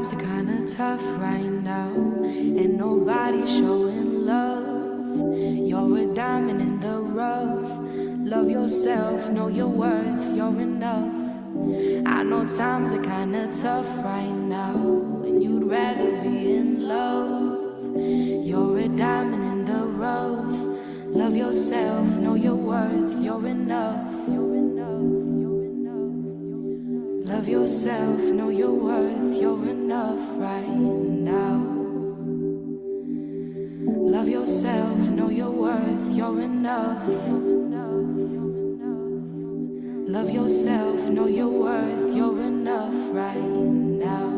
times are kinda tough right now, and nobody's showing love. You're a diamond in the rough. Love yourself, know your worth, you're enough. I know times are kinda tough right now, and you'd rather be in love. You're a diamond in the rough. Love yourself, know your worth, you're enough. You're enough, you're enough. Love yourself, know your worth, you're enough right now. Love yourself, know your worth, you're enough. Love yourself, know your worth, you're enough right now.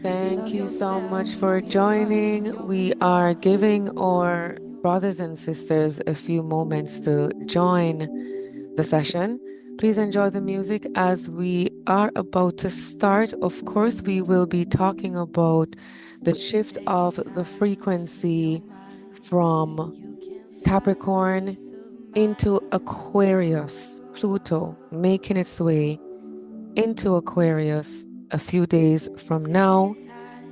Thank you so much for joining. We are giving our brothers and sisters a few moments to join the session. Please enjoy the music as we are about to start. Of course, we will be talking about the shift of the frequency from Capricorn into Aquarius, Pluto making its way into Aquarius a few days from now,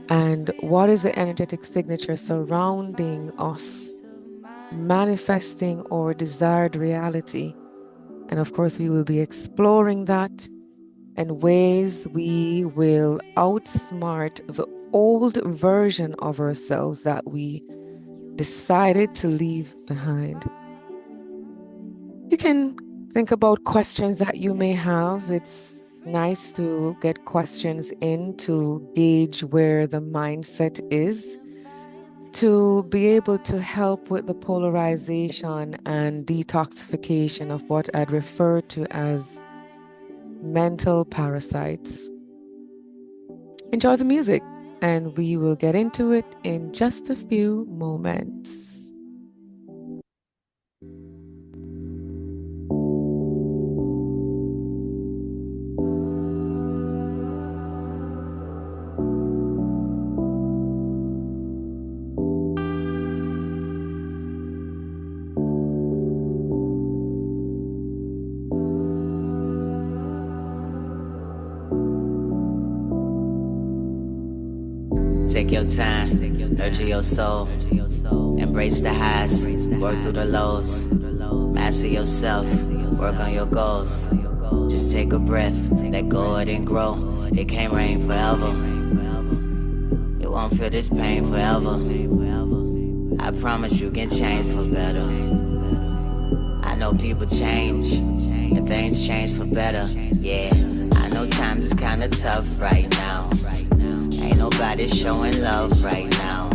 and what is the energetic signature surrounding us, manifesting our desired reality. And of course, we will be exploring that and ways we will outsmart the old version of ourselves that we decided to leave behind. You can think about questions that you may have. It's nice to get questions in to gauge where the mindset is, to be able to help with the polarization and detoxification of what I'd refer to as mental parasites. Enjoy the music, and we will get into it in just a few moments. Take your time, nurture your soul, embrace the highs, work through the lows, master yourself, work on your goals. Just take a breath, let go it and grow. It can't rain forever, you won't feel this pain forever. I promise you can change for better. I know people change, and things change for better. Yeah, I know times is kinda tough right now. Ain't nobody showing love right now.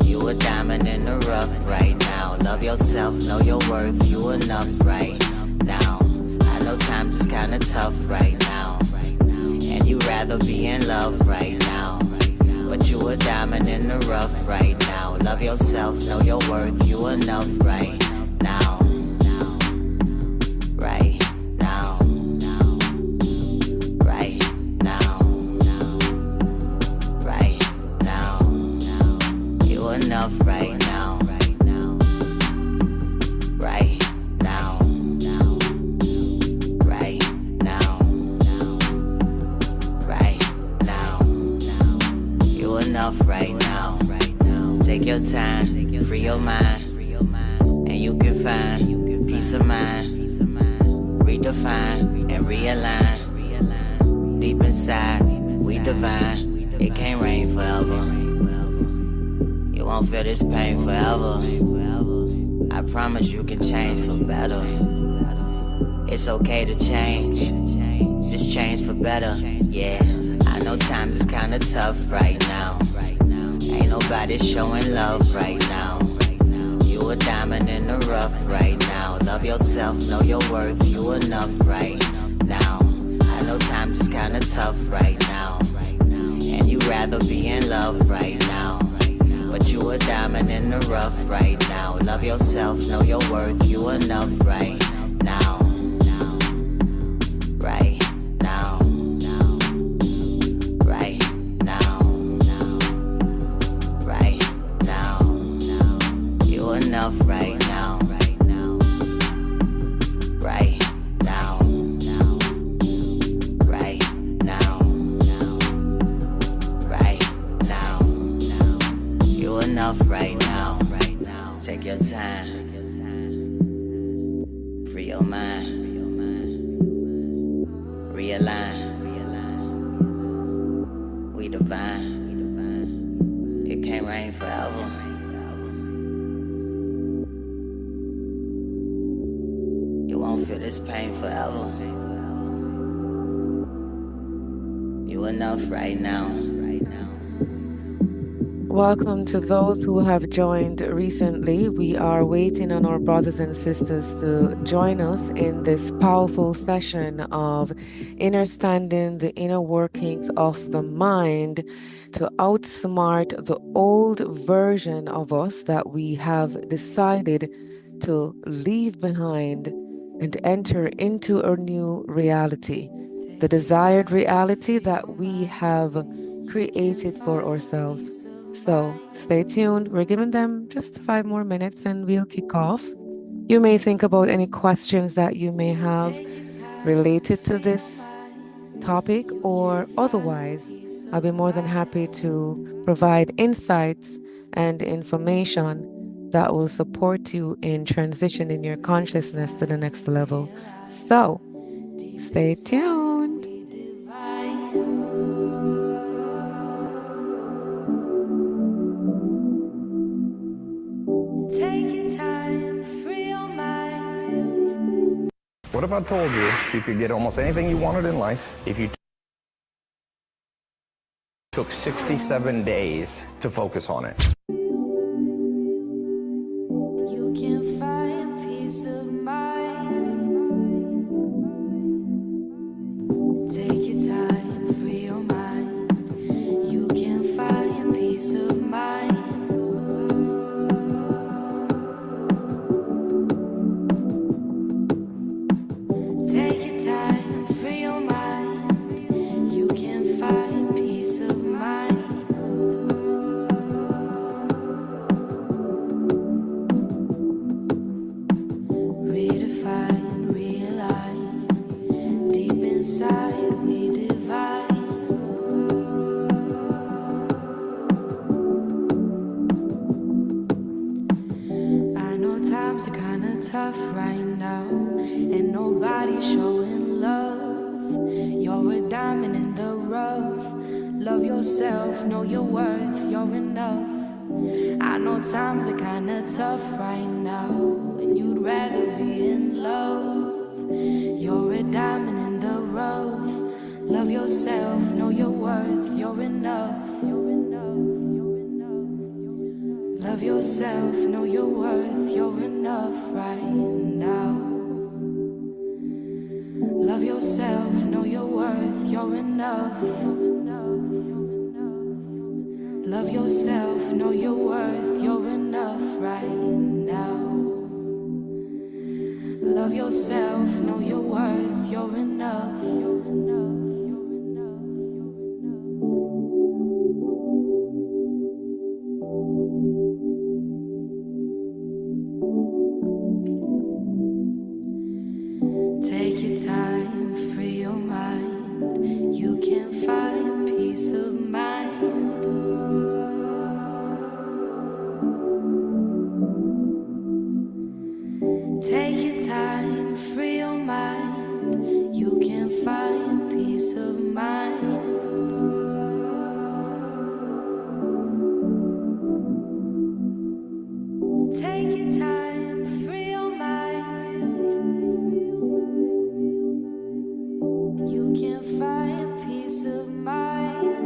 You a diamond in the rough right now. Love yourself, know your worth, you enough right now. I know times is kinda tough right now, and you rather be in love right now. But you a diamond in the rough right now. Love yourself, know your worth, you enough right now. Right now. Right now. Right now. You enough right now. Right now. Right now. Right now. You enough right now. Take your time, free your mind, and you can find peace of mind. Redefine and realign. Deep inside, we divine. It can't rain forever. You won't feel this pain forever. I promise you can change for better. It's okay to change, just change for better. Yeah, I know times is kinda tough right now. Ain't nobody showing love right now. You a diamond in the rough right now. Love yourself, know your worth, you enough right now. I know times is kinda tough right now, and you rather be in love right now. But you a diamond in the rough right now. Love yourself, know your worth, you enough right now. Right now. Right now. Right now. You enough right now. Right now. Right now. realign. We divine. It can't rain forever. You won't feel this pain forever. You enough right now. Welcome to those who have joined recently. We are waiting on our brothers and sisters to join us in this powerful session of understanding the inner workings of the mind to outsmart the old version of us that we have decided to leave behind and enter into a new reality, the desired reality that we have created for ourselves. So stay tuned. We're giving them just 5 more minutes and we'll kick off. You may think about any questions that you may have related to this topic or otherwise. I'll be more than happy to provide insights and information that will support you in transitioning your consciousness to the next level. So stay tuned. Take your time, free your mind. What if I told you you could get almost anything you wanted in life if you took 67 days to focus on it? You can find peace of mind. Take your time, free your mind. You can find peace of mind. Take your time, free your mind. You can find peace of mind. Redefine, realign. Deep inside, we divine. I know times are kinda tough right now, and nobody's showing love. You're a diamond in the rough. Love yourself, know your worth, you're enough. I know times are kinda tough right now, and you'd rather be in love. You're a diamond in the rough. Love yourself, know your worth, you're enough. You're enough, you're enough. Love yourself, know your worth, you're enough right now. Love yourself, know your worth, you're enough. Love yourself, know your worth, you're enough right now. Love yourself, know your worth, you're enough. Take your time, free your mind. You can find peace of mind. Take your time, free your mind. You can find peace of mind. Take your time, free your mind. You can find peace of mind.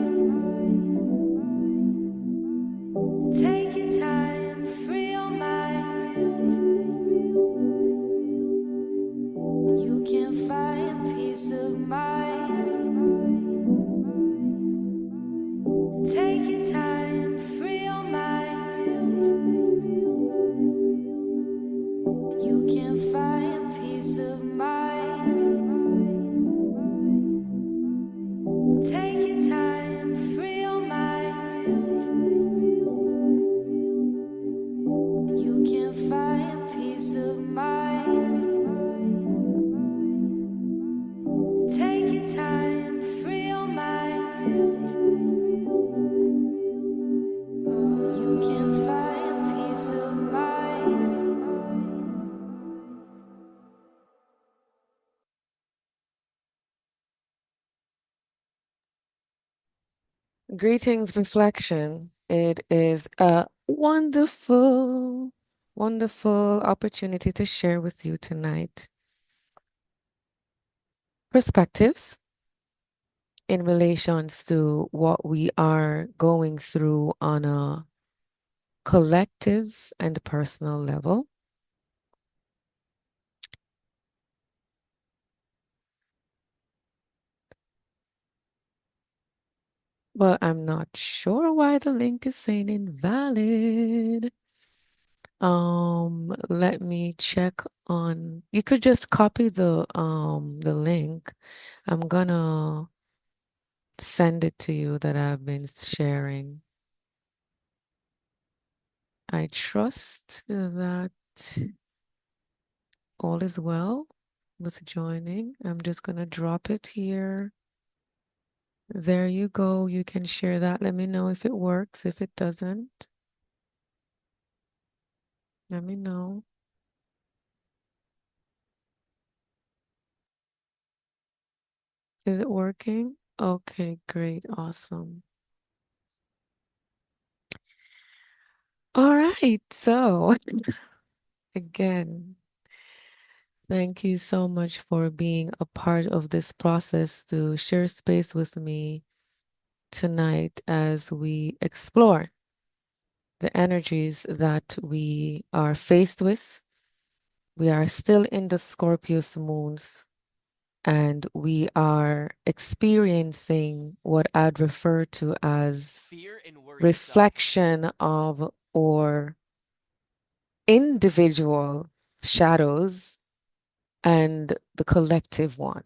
Take your time, free your mind. You can find peace of mind. Take your time, free your mind. You can find peace of mind. Take your time. Greetings, reflection. It is a wonderful, wonderful opportunity to share with you tonight perspectives in relations to what we are going through on a collective and personal level. Well, I'm not sure why the link is saying invalid. Let me check on, you could just copy the link. I'm gonna send it to you that I've been sharing. I trust that all is well with joining. I'm just gonna drop it here. There you go. You can share that. Let me know if it works. If it doesn't, let me know. Is it working? Okay, great. Awesome. All right. So again, thank you so much for being a part of this process to share space with me tonight as we explore the energies that we are faced with. We are still in the Scorpius moons and we are experiencing what I'd refer to as reflection of our individual shadows and the collective one.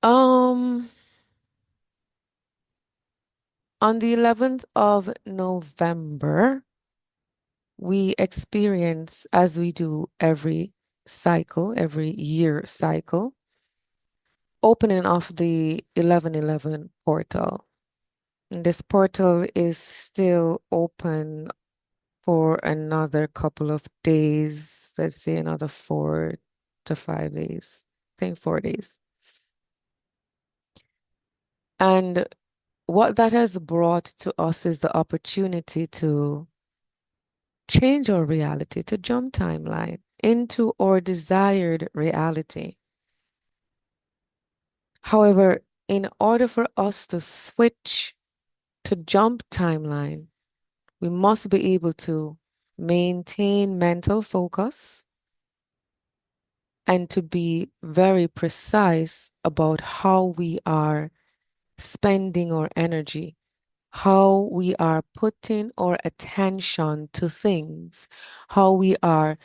On the 11th of November, we experience, as we do every cycle, every year cycle, opening of the 1111 portal. And this portal is still open for another couple of days, let's say another 4 to 5 days, I think 4 days. And what that has brought to us is the opportunity to change our reality, to jump timeline into our desired reality. However, in order for us to switch to jump timeline, we must be able to maintain mental focus and to be very precise about how we are spending our energy, how we are putting our attention to things, how we are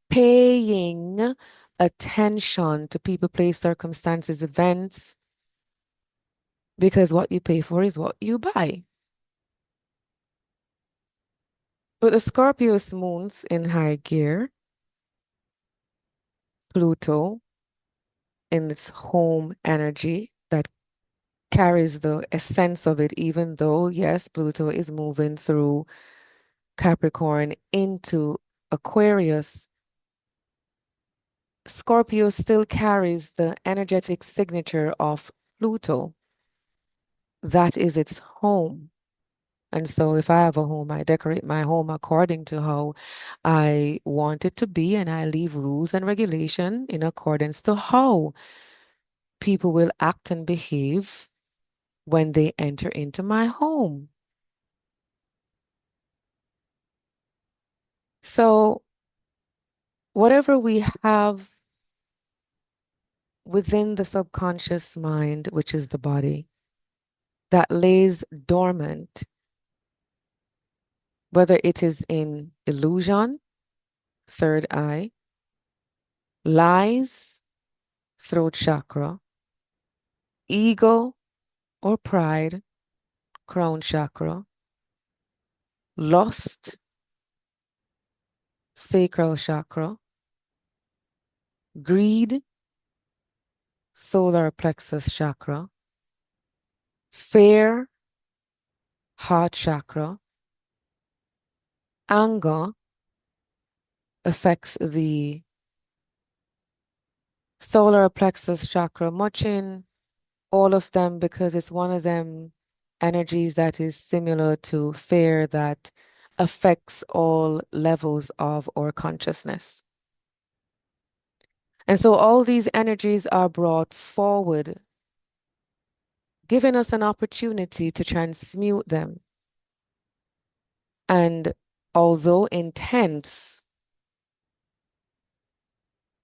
paying attention to people, place, circumstances, events, because what you pay for is what you buy. With the Scorpios moons in high gear, Pluto in its home energy that carries the essence of it, even though, yes, Pluto is moving through Capricorn into Aquarius, Scorpio still carries the energetic signature of Pluto. That is its home. And so if I have a home, I decorate my home according to how I want it to be, and I leave rules and regulation in accordance to how people will act and behave when they enter into my home. So whatever we have within the subconscious mind, which is the body, that lays dormant, whether it is in illusion, third eye, lies, throat chakra, ego or pride, crown chakra, lust, sacral chakra, greed, solar plexus chakra, fear, heart chakra, anger affects the solar plexus chakra much in all of them because it's one of them energies that is similar to fear that affects all levels of our consciousness. And so all these energies are brought forward, giving us an opportunity to transmute them. And although intense,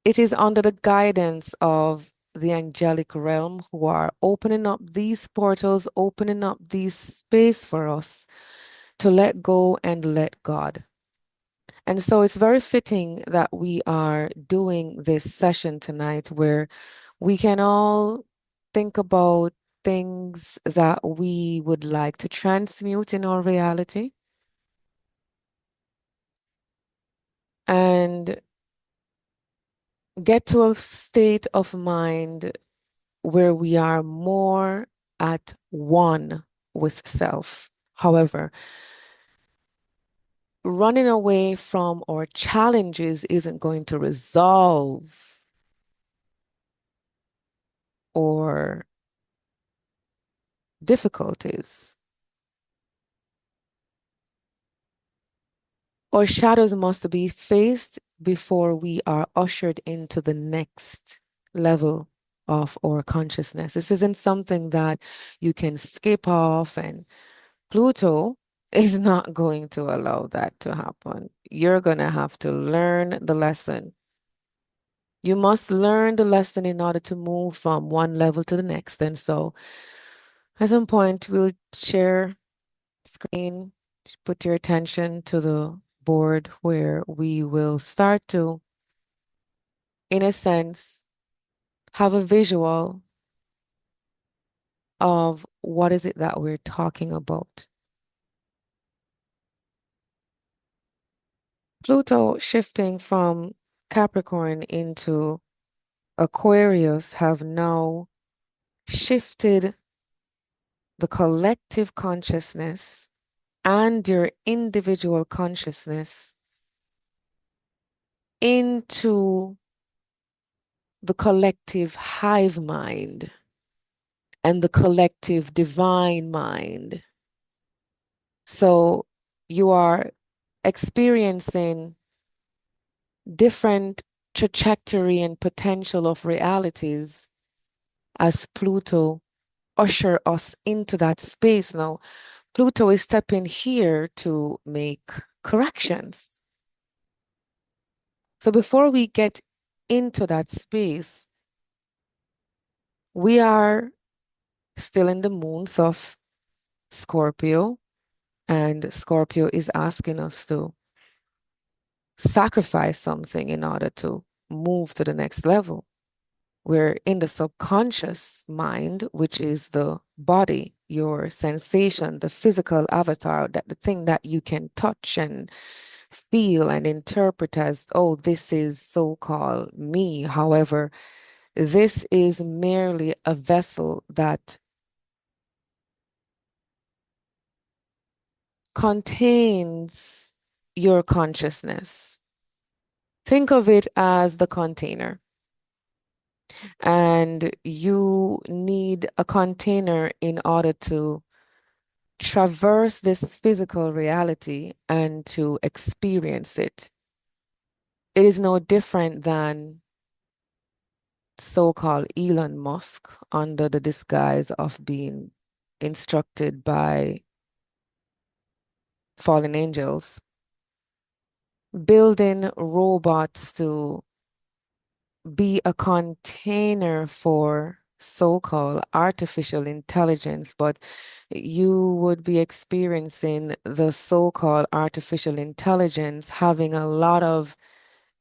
it is under the guidance of the angelic realm who are opening up these portals, opening up these space for us to let go and let God. And so it's very fitting that we are doing this session tonight where we can all think about things that we would like to transmute in our reality and get to a state of mind where we are more at one with self. However, running away from our challenges isn't going to resolve our difficulties. Our shadows must be faced before we are ushered into the next level of our consciousness. This isn't something that you can skip off, and Pluto is not going to allow that to happen. You're going to have to learn the lesson. You must learn the lesson in order to move from one level to the next. And so at some point, we'll share screen, put your attention to the board where we will start to, in a sense, have a visual of what is it that we're talking about. Pluto shifting from Capricorn into Aquarius have now shifted the collective consciousness and your individual consciousness into the collective hive mind and the collective divine mind. So you are experiencing different trajectory and potential of realities as Pluto usher us into that space. Now, Pluto is stepping here to make corrections. So before we get into that space, we are still in the month of Scorpio, and Scorpio is asking us to sacrifice something in order to move to the next level. We're in the subconscious mind, which is the body, your sensation, the physical avatar, that the thing that you can touch and feel and interpret as, oh, this is so-called me. However, this is merely a vessel that contains your consciousness. Think of it as the container. And you need a container in order to traverse this physical reality and to experience it. It is no different than so-called Elon Musk under the disguise of being instructed by fallen angels, building robots to be a container for so-called artificial intelligence, but you would be experiencing the so-called artificial intelligence having a lot of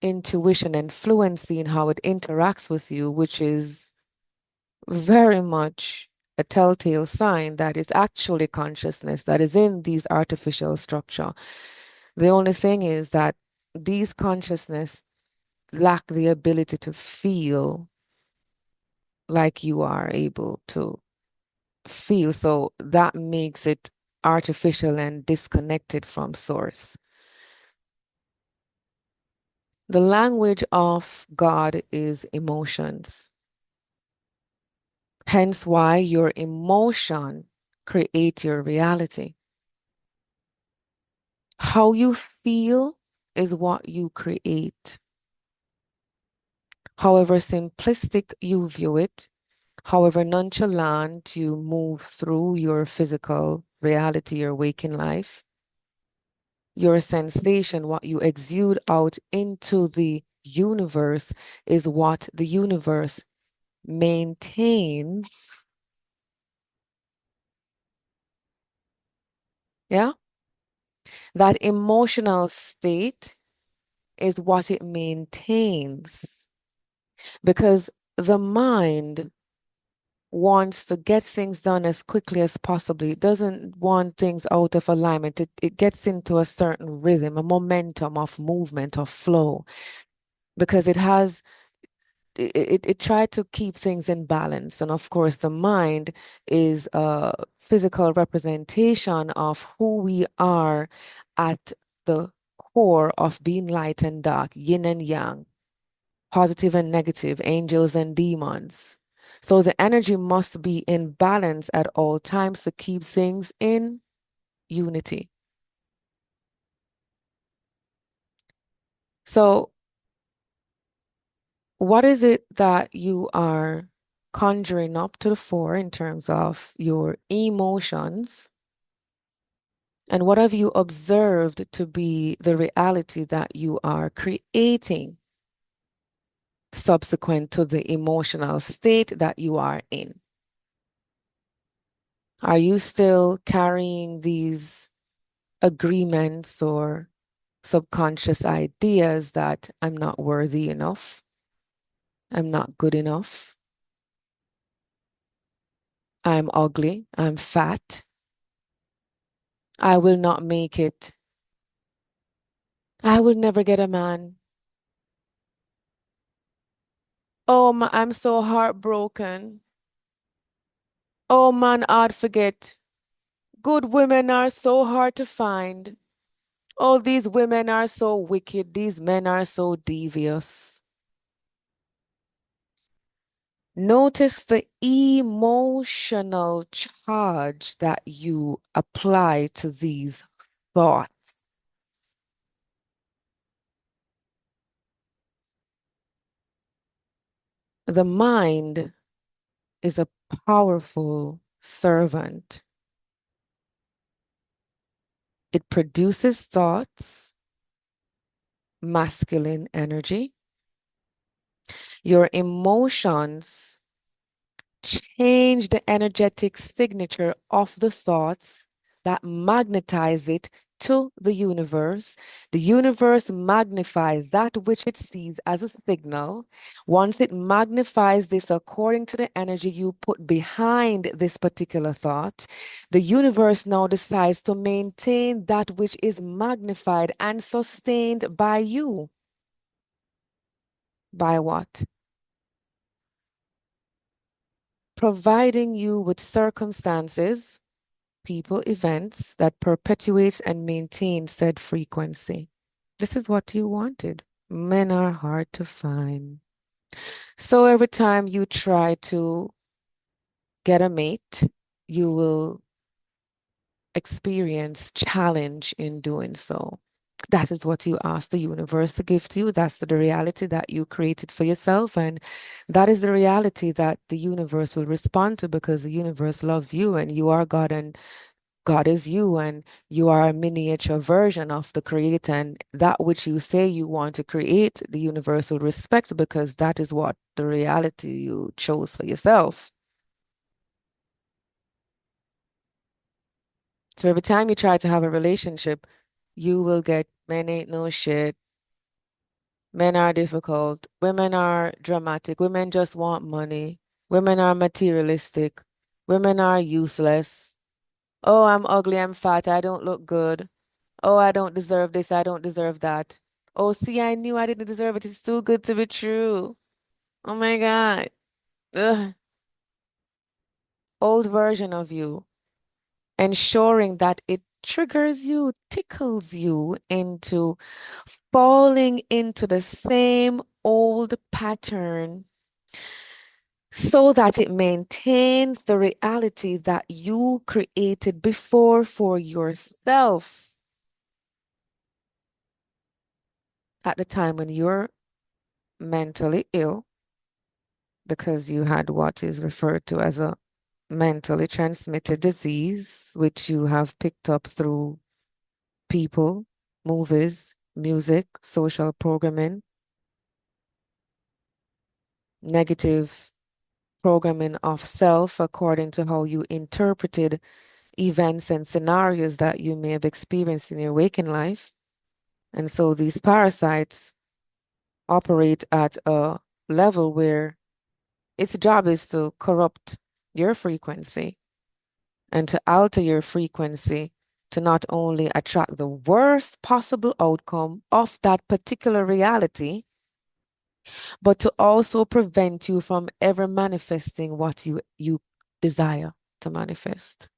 intuition and fluency in how it interacts with you, which is very much a telltale sign that it's actually consciousness that is in these artificial structure. The only thing is that these consciousness lack the ability to feel like you are able to feel. So that makes it artificial and disconnected from source. The language of God is emotions. Hence why your emotion create your reality. How you feel is what you create. However simplistic you view it, however nonchalant you move through your physical reality, your waking life, your sensation, what you exude out into the universe is what the universe maintains. Yeah? That emotional state is what it maintains because the mind wants to get things done as quickly as possible. It doesn't want things out of alignment. It gets into a certain rhythm, a momentum of movement, of flow, because it tried to keep things in balance. And of course, the mind is a physical representation of who we are at the core of being light and dark, yin and yang, positive and negative, angels and demons. So the energy must be in balance at all times to keep things in unity. So what is it that you are conjuring up to the fore in terms of your emotions? And what have you observed to be the reality that you are creating subsequent to the emotional state that you are in? Are you still carrying these agreements or subconscious ideas that I'm not worthy enough? I'm not good enough? I'm ugly. I'm fat. I will not make it. I will never get a man. Oh, I'm so heartbroken. Oh man, I'd forget. Good women are so hard to find. Oh, these women are so wicked. These men are so devious. Notice the emotional charge that you apply to these thoughts. The mind is a powerful servant. It produces thoughts, masculine energy. Your emotions change the energetic signature of the thoughts that magnetize it to the universe. The universe magnifies that which it sees as a signal. Once it magnifies this according to the energy you put behind this particular thought, the universe now decides to maintain that which is magnified and sustained by you. By what? Providing you with circumstances, people, events that perpetuate and maintain said frequency. This is what you wanted. Men are hard to find. So every time you try to get a mate, you will experience challenge in doing so. That is what you ask the universe to give to you. That's the reality that you created for yourself. And that is the reality that the universe will respond to because the universe loves you and you are God and God is you and you are a miniature version of the creator. And that which you say you want to create, the universe will respect because that is what the reality you chose for yourself. So every time you try to have a relationship, you will get men ain't no shit. Men are difficult. Women are dramatic. Women just want money. Women are materialistic. Women are useless. Oh, I'm ugly. I'm fat. I don't look good. Oh, I don't deserve this. I don't deserve that. Oh, see, I knew I didn't deserve it. It's too good to be true. Oh my God. Ugh. Old version of you. Ensuring that it triggers you, tickles you into falling into the same old pattern, so that it maintains the reality that you created before for yourself at the time when you're mentally ill because you had what is referred to as a mentally transmitted disease, which you have picked up through people, movies, music, social programming, negative programming of self according to how you interpreted events and scenarios that you may have experienced in your waking life. And so these parasites operate at a level where its job is to corrupt your frequency and to alter your frequency to not only attract the worst possible outcome of that particular reality, but to also prevent you from ever manifesting what you desire to manifest.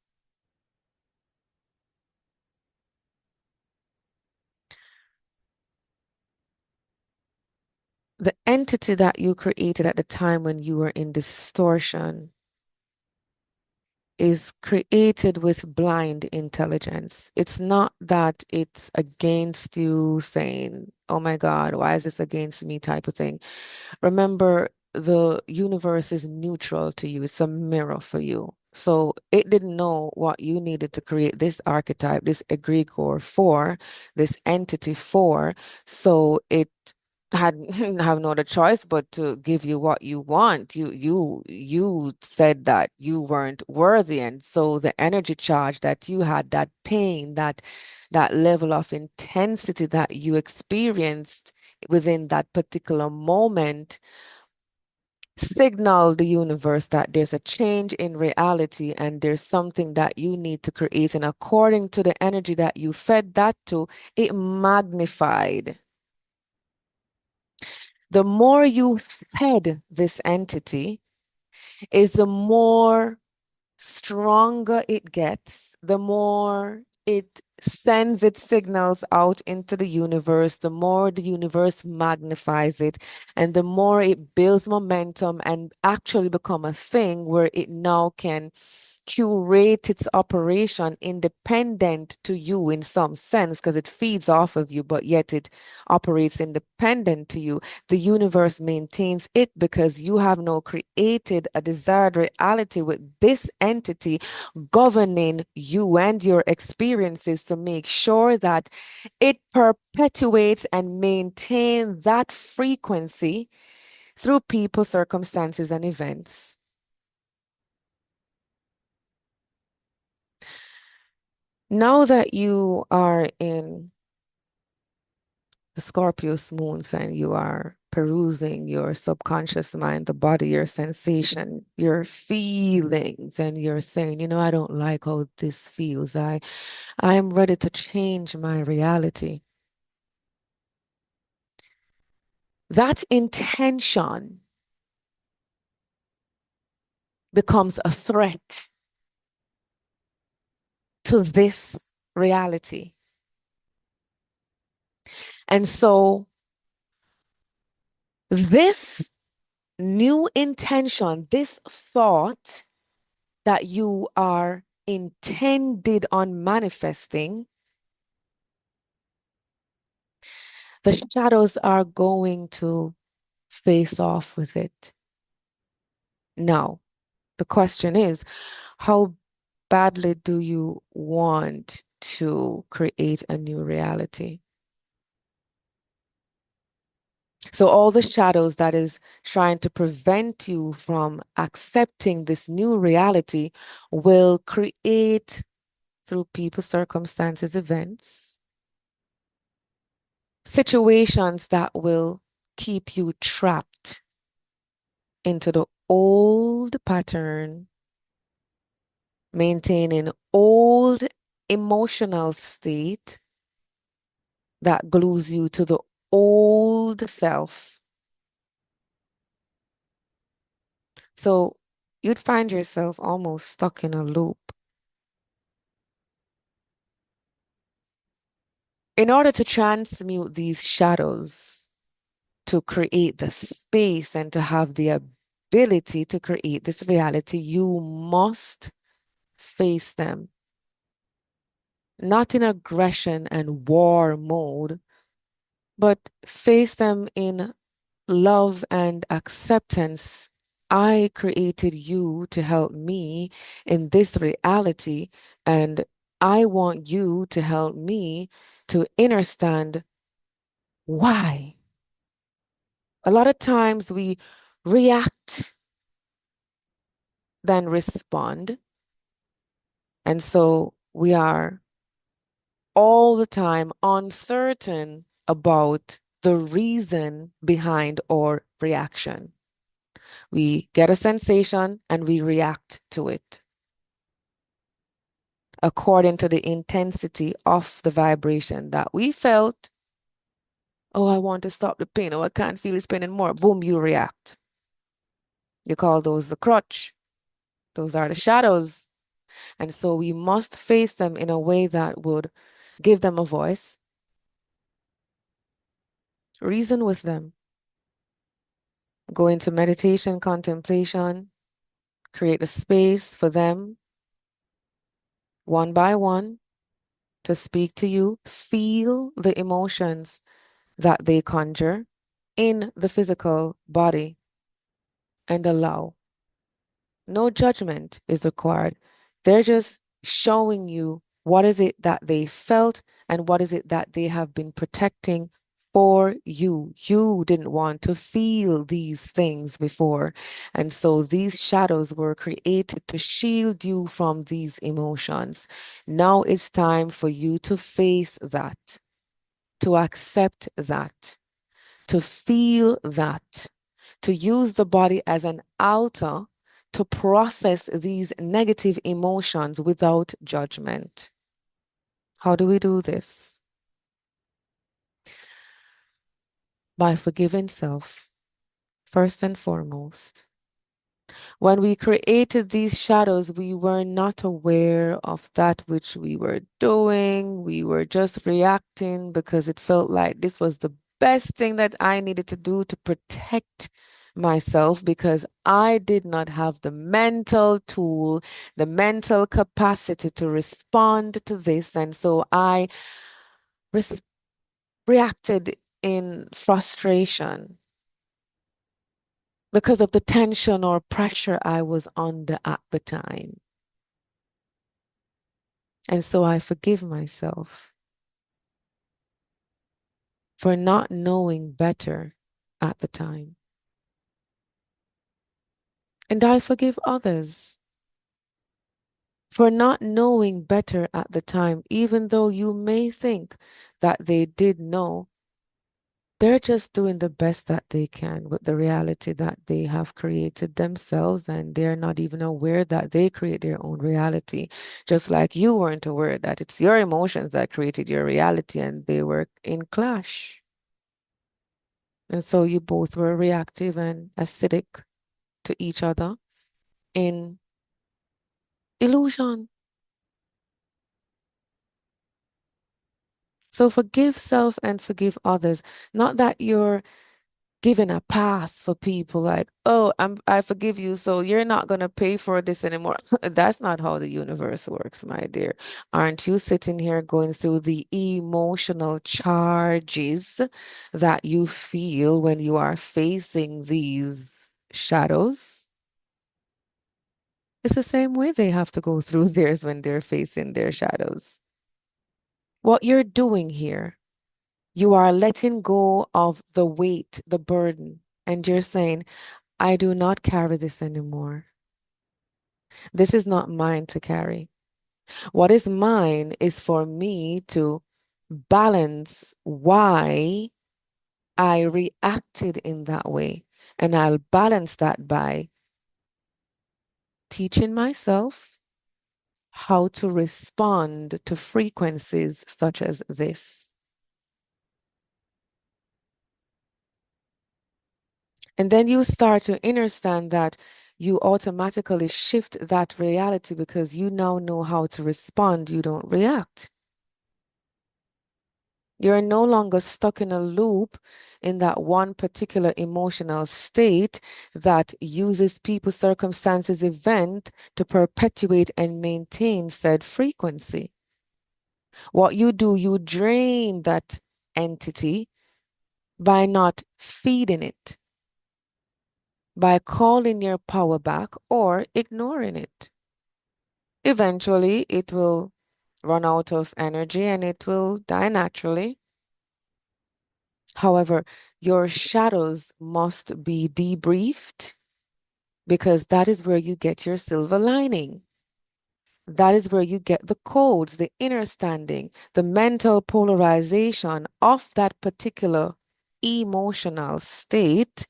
The entity that you created at the time when you were in distortion is created with blind intelligence. It's not that it's against you saying, oh my God, why is this against me type of thing. Remember, the universe is neutral to you. It's a mirror for you. So it didn't know what you needed to create this archetype, this egregore for, this entity for. So it had have no other choice but to give you what you want. You said that you weren't worthy, and so the energy charge that you had, that pain, that level of intensity that you experienced within that particular moment signal the universe that there's a change in reality and there's something that you need to create. And according to the energy that you fed that to, it magnified. The more you fed this entity, is the more stronger it gets, the more it sends its signals out into the universe, the more the universe magnifies it, and the more it builds momentum and actually become a thing where it now can curate its operation independent to you in some sense, because it feeds off of you, but yet it operates independent to you. The universe maintains it because you have now created a desired reality with this entity governing you and your experiences to make sure that it perpetuates and maintains that frequency through people, circumstances, and events. Now that you are in the Scorpios moon sign, you are perusing your subconscious mind, the body, your sensation, your feelings, and you're saying, you know, I don't like how this feels. I'm ready to change my reality. That intention becomes a threat to this reality. And so this new intention, this thought that you are intended on manifesting, the shadows are going to face off with it. Now, the question is, how badly do you want to create a new reality? So all the shadows that is trying to prevent you from accepting this new reality will create, through people, circumstances, events, situations that will keep you trapped into the old pattern, maintaining old emotional state that glues you to the old self. So you'd find yourself almost stuck in a loop. In order to transmute these shadows, to create the space and to have the ability to create this reality, you must face them. Not in aggression and war mode, but face them in love and acceptance. I created you to help me in this reality, and I want you to help me to understand why. A lot of times we react than respond, and so we are all the time uncertain about the reason behind our reaction. We get a sensation and we react to it according to the intensity of the vibration that we felt. Oh, I want to stop the pain. Oh, I can't feel it's pain anymore. Boom, you react. You call those the crutch. Those are the shadows. And so we must face them in a way that would give them a voice, reason with them, go into meditation, contemplation, create a space for them, one by one, to speak to you, feel the emotions that they conjure in the physical body, and allow. No judgment is required. They're just showing you what is it that they felt and what is it that they have been protecting for you. You didn't want to feel these things before. And so these shadows were created to shield you from these emotions. Now it's time for you to face that, to accept that, to feel that, to use the body as an altar to process these negative emotions without judgment. How do we do this? By forgiving self, first and foremost. When we created these shadows, we were not aware of that which we were doing. We were just reacting because it felt like this was the best thing that I needed to do to protect myself, because I did not have the mental tool, the mental capacity to respond to this. And so I reacted in frustration because of the tension or pressure I was under at the time. And so I forgive myself for not knowing better at the time. And I forgive others for not knowing better at the time, even though you may think that they did know. They're just doing the best that they can with the reality that they have created themselves, and they're not even aware that they create their own reality. Just like you weren't aware that it's your emotions that created your reality, and they were in clash. And so you both were reactive and acidic to each other in illusion. So forgive self and forgive others. Not that you're giving a pass for people like, oh, I forgive you, so you're not going to pay for this anymore. That's not how the universe works, my dear. Aren't you sitting here going through the emotional charges that you feel when you are facing these shadows? It's the same way they have to go through theirs when they're facing their shadows. What you're doing here, you are letting go of the weight, the burden, and you're saying, I do not carry this anymore. This is not mine to carry. What is mine is for me to balance why I reacted in that way. And I'll balance that by teaching myself how to respond to frequencies such as this. And then you start to understand that you automatically shift that reality because you now know how to respond. You don't react. You're no longer stuck in a loop in that one particular emotional state that uses people, circumstances, event to perpetuate and maintain said frequency. What you do, you drain that entity by not feeding it, by calling your power back or ignoring it. Eventually, it will run out of energy and it will die naturally. However, your shadows must be debriefed because that is where you get your silver lining. That is where you get the codes, the understanding, the mental polarization of that particular emotional state.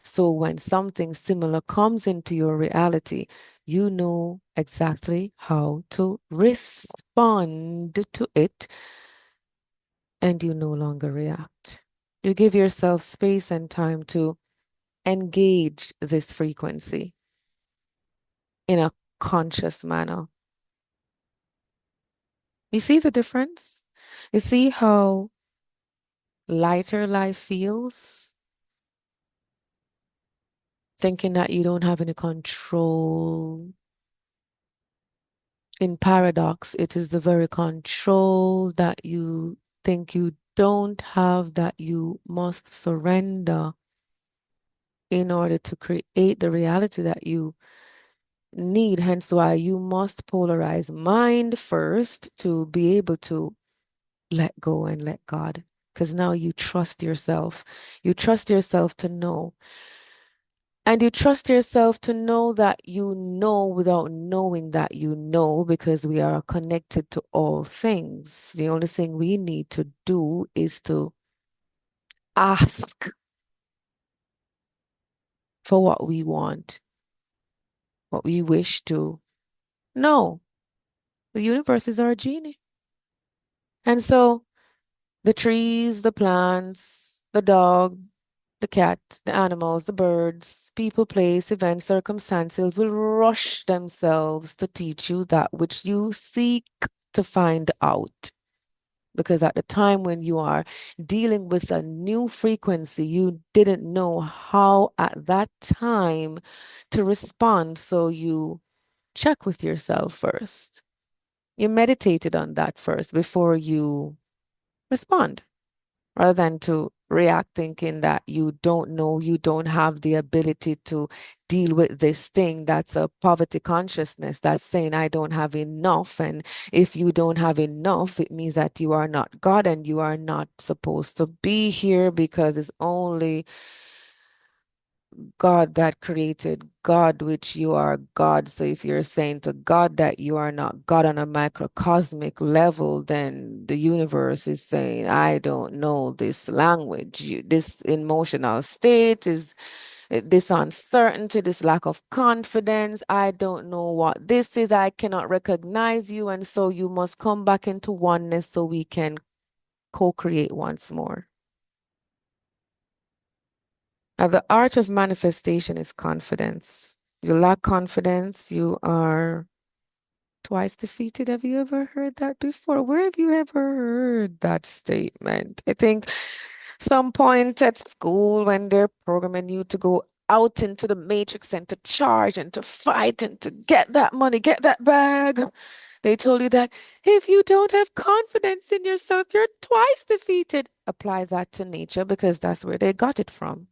So when something similar comes into your reality, you know exactly how to respond to it and you no longer react. You give yourself space and time to engage this frequency in a conscious manner. You see the difference? You see how lighter life feels? Thinking that you don't have any control. In paradox, it is the very control that you think you don't have that you must surrender in order to create the reality that you need. Hence why you must polarize mind first to be able to let go and let God. Because now you trust yourself. You trust yourself to know. And you trust yourself to know that you know without knowing that you know, because we are connected to all things. The only thing we need to do is to ask for what we want, what we wish to know. The universe is our genie. And so the trees, the plants, the dog, the cat, the animals, the birds, people, place, events, circumstances will rush themselves to teach you that which you seek to find out. Because at the time when you are dealing with a new frequency, you didn't know how at that time to respond. So you check with yourself first. You meditated on that first before you respond, rather than to react thinking that you don't know, you don't have the ability to deal with this thing. That's a poverty consciousness that's saying, I don't have enough. And if you don't have enough, it means that you are not God and you are not supposed to be here because it's only God that created God, which you are God. So if you're saying to God that you are not God on a microcosmic level, then the universe is saying, I don't know this language. This emotional state is this uncertainty, this lack of confidence. I don't know what this is. I cannot recognize you. And so you must come back into oneness so we can co-create once more. Now, the art of manifestation is confidence. You lack confidence, you are twice defeated. Have you ever heard that before? Where have you ever heard that statement? I think some point at school when they're programming you to go out into the matrix and to charge and to fight and to get that money, get that bag. They told you that if you don't have confidence in yourself, you're twice defeated. Apply that to nature because that's where they got it from.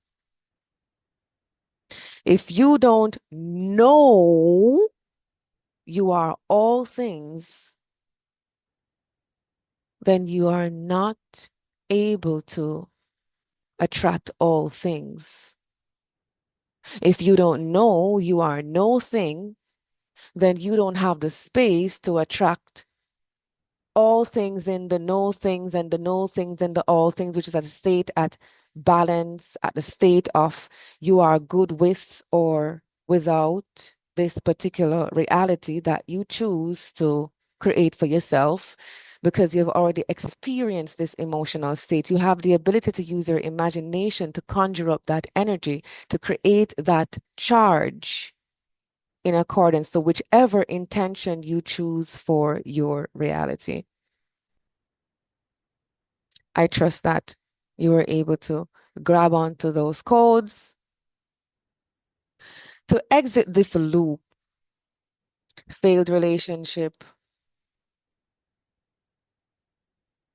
If you don't know you are all things, then you are not able to attract all things. If you don't know you are no thing, then you don't have the space to attract all things in the no things and the no things and the all things, which is at a state at balance, at the state of you are good with or without this particular reality that you choose to create for yourself because you've already experienced this emotional state. You have the ability to use your imagination to conjure up that energy, to create that charge in accordance to whichever intention you choose for your reality. I trust that you were able to grab onto those codes to exit this loop, failed relationship,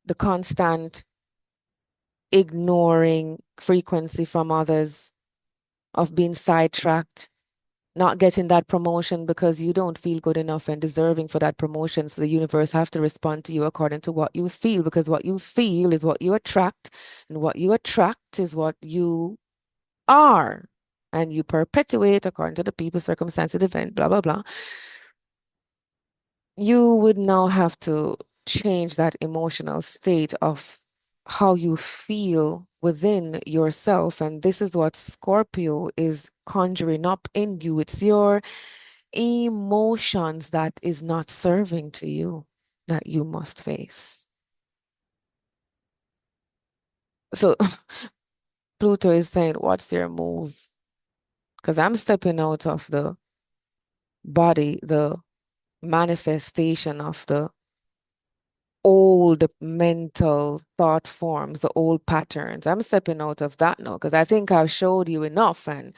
the constant ignoring frequency from others, of being sidetracked, not getting that promotion because you don't feel good enough and deserving for that promotion. So the universe has to respond to you according to what you feel, because what you feel is what you attract, and what you attract is what you are. And you perpetuate according to the people, circumstances, event, blah, blah, blah. You would now have to change that emotional state of how you feel within yourself. And this is what Scorpio is conjuring up in you. It's your emotions that is not serving to you that you must face. So Pluto is saying, what's your move? Because I'm stepping out of the body, the manifestation of the old mental thought forms, the old patterns. I'm stepping out of that now because I think I've showed you enough. And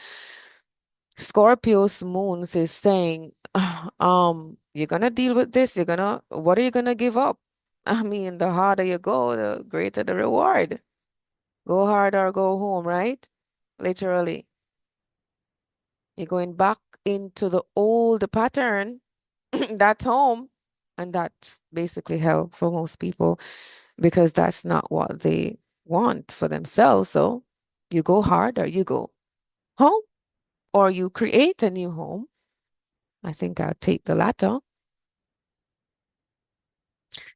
Scorpio's moons is saying, you're gonna deal with this. What are you gonna give up? I mean, the harder you go, the greater the reward. Go hard or go home, right? Literally. You're going back into the old pattern. That's home. And that's basically hell for most people, because that's not what they want for themselves. So you go hard or you go home, or you create a new home. I think I'll take the latter.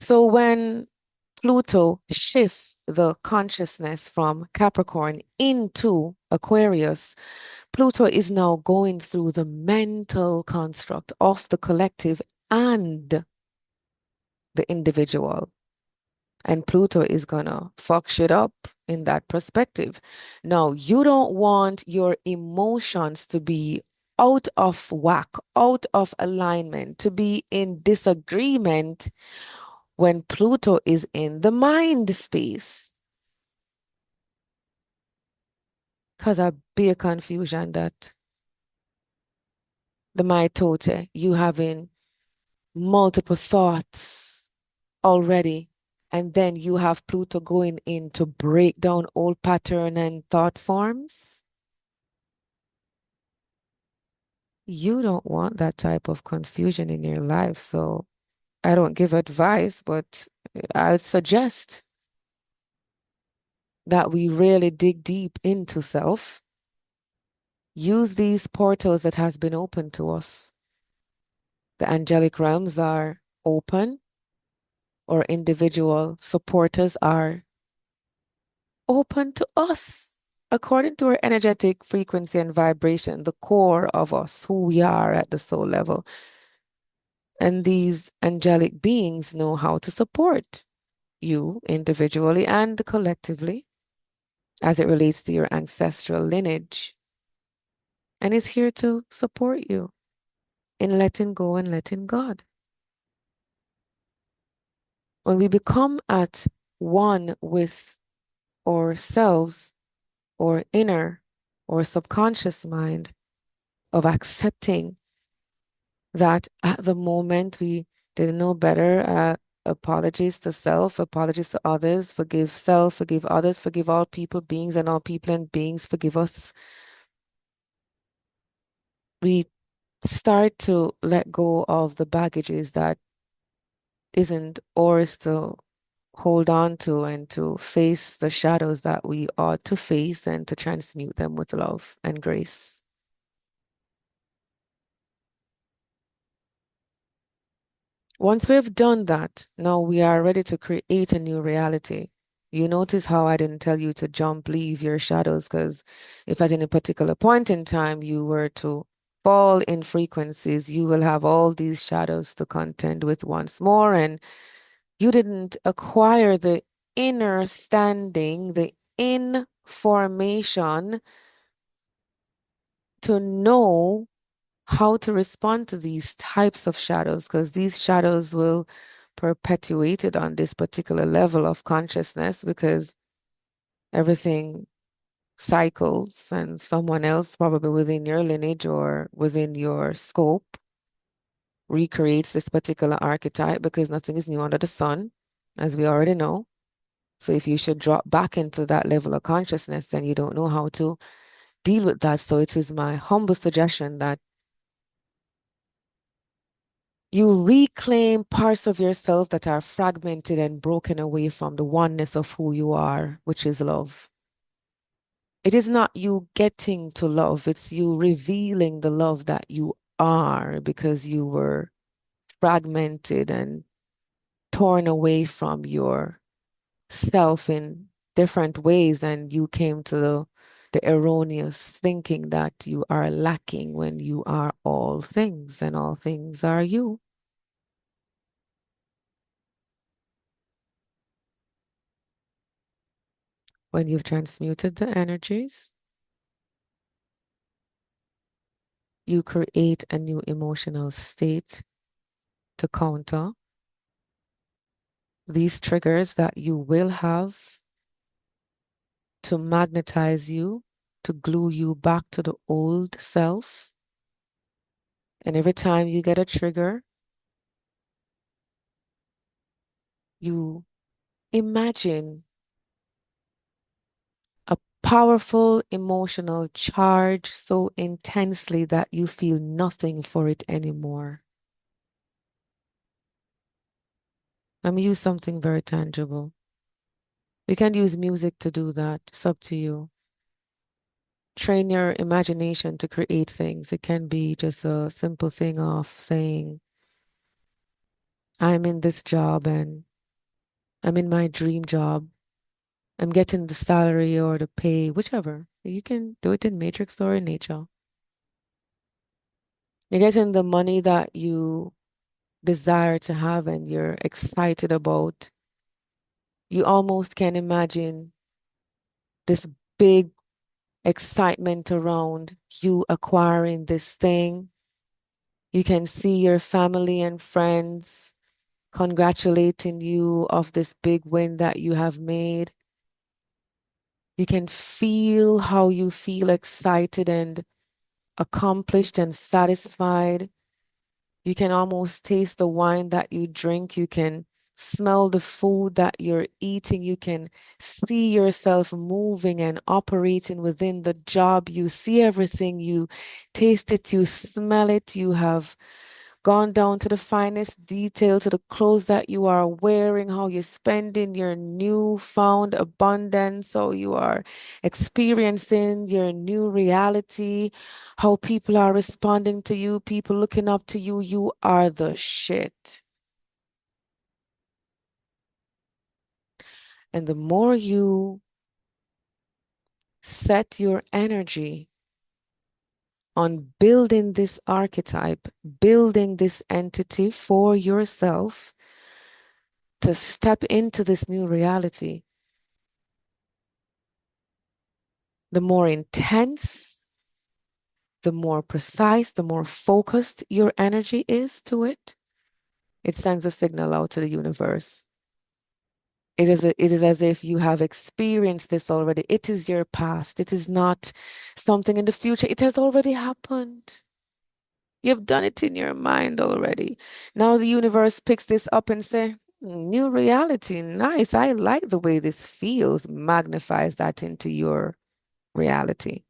So when Pluto shifts the consciousness from Capricorn into Aquarius, Pluto is now going through the mental construct of the collective and the individual. And Pluto is gonna fuck shit up in that perspective. Now, you don't want your emotions to be out of whack, out of alignment, to be in disagreement when Pluto is in the mind space. Because I be a confusion that the mitote, you having multiple thoughts already, and then you have Pluto going in to break down old pattern and thought forms. You don't want that type of confusion in your life. So I don't give advice, but I would suggest that we really dig deep into self. Use these portals that has been open to us. The angelic realms are open, or individual supporters are open to us according to our energetic frequency and vibration, the core of us, who we are at the soul level. And these angelic beings know how to support you individually and collectively as it relates to your ancestral lineage, and is here to support you in letting go and letting God. When we become at one with ourselves, or inner or subconscious mind, of accepting that at the moment we didn't know better, apologies to self, apologies to others, forgive self, forgive others, forgive all people, beings, and all people and beings, forgive us. We start to let go of the baggages that isn't ours to hold on to, and to face the shadows that we ought to face, and to transmute them with love and grace. Once we've done that, now we are ready to create a new reality. You notice how I didn't tell you to jump, leave your shadows, because if at any particular point in time you were to fall in frequencies, you will have all these shadows to contend with once more, and you didn't acquire the inner standing, the information to know how to respond to these types of shadows, because these shadows will perpetuated on this particular level of consciousness because everything cycles and someone else, probably within your lineage or within your scope, recreates this particular archetype because nothing is new under the sun, as we already know. So if you should drop back into that level of consciousness, then you don't know how to deal with that. So it is my humble suggestion that you reclaim parts of yourself that are fragmented and broken away from the oneness of who you are, which is love. It is not you getting to love, it's you revealing the love that you are because you were fragmented and torn away from your self in different ways, and you came to the erroneous thinking that you are lacking when you are all things and all things are you. When you've transmuted the energies, you create a new emotional state to counter these triggers that you will have to magnetize you, to glue you back to the old self. And every time you get a trigger, you imagine a powerful emotional charge so intensely that you feel nothing for it anymore. Let me use something very tangible. We can use music to do that. It's up to you. Train your imagination to create things. It can be just a simple thing of saying, I'm in this job and I'm in my dream job. I'm getting the salary or the pay, whichever. You can do it in matrix or in nature. You're getting the money that you desire to have and you're excited about. You almost can imagine this big excitement around you acquiring this thing. You can see your family and friends congratulating you of this big win that you have made. You can feel how you feel excited and accomplished and satisfied. You can almost taste the wine that you drink. You can smell the food that you're eating. You can see yourself moving and operating within the job. You see everything. You taste it. You smell it. You have gone down to the finest detail, to the clothes that you are wearing, how you're spending your newfound abundance, how you are experiencing your new reality, how people are responding to you, people looking up to you. You are the shit. And the more you set your energy on building this archetype, building this entity for yourself, to step into this new reality, the more intense, the more precise, the more focused your energy is to it, it sends a signal out to the universe. It is as if you have experienced this already. It is your past. It is not something in the future. It has already happened. You've done it in your mind already. Now the universe picks this up and say, new reality, nice. I like the way this feels. Magnifies that into your reality.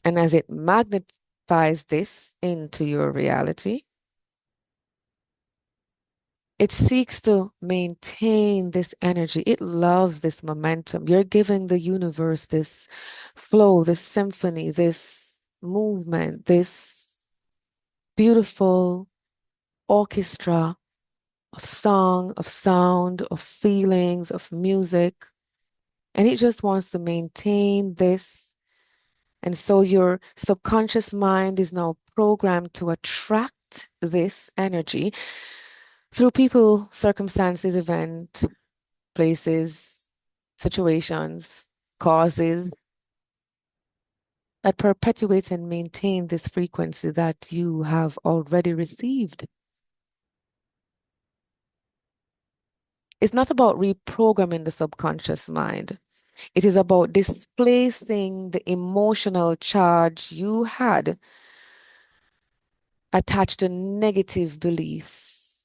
And as it magnifies this into your reality, it seeks to maintain this energy. It loves this momentum. You're giving the universe this flow, this symphony, this movement, this beautiful orchestra of song, of sound, of feelings, of music. And it just wants to maintain this. And so your subconscious mind is now programmed to attract this energy through people, circumstances, events, places, situations, causes that perpetuate and maintain this frequency that you have already received It's not about reprogramming the subconscious mind. It is about displacing the emotional charge you had attached to negative beliefs.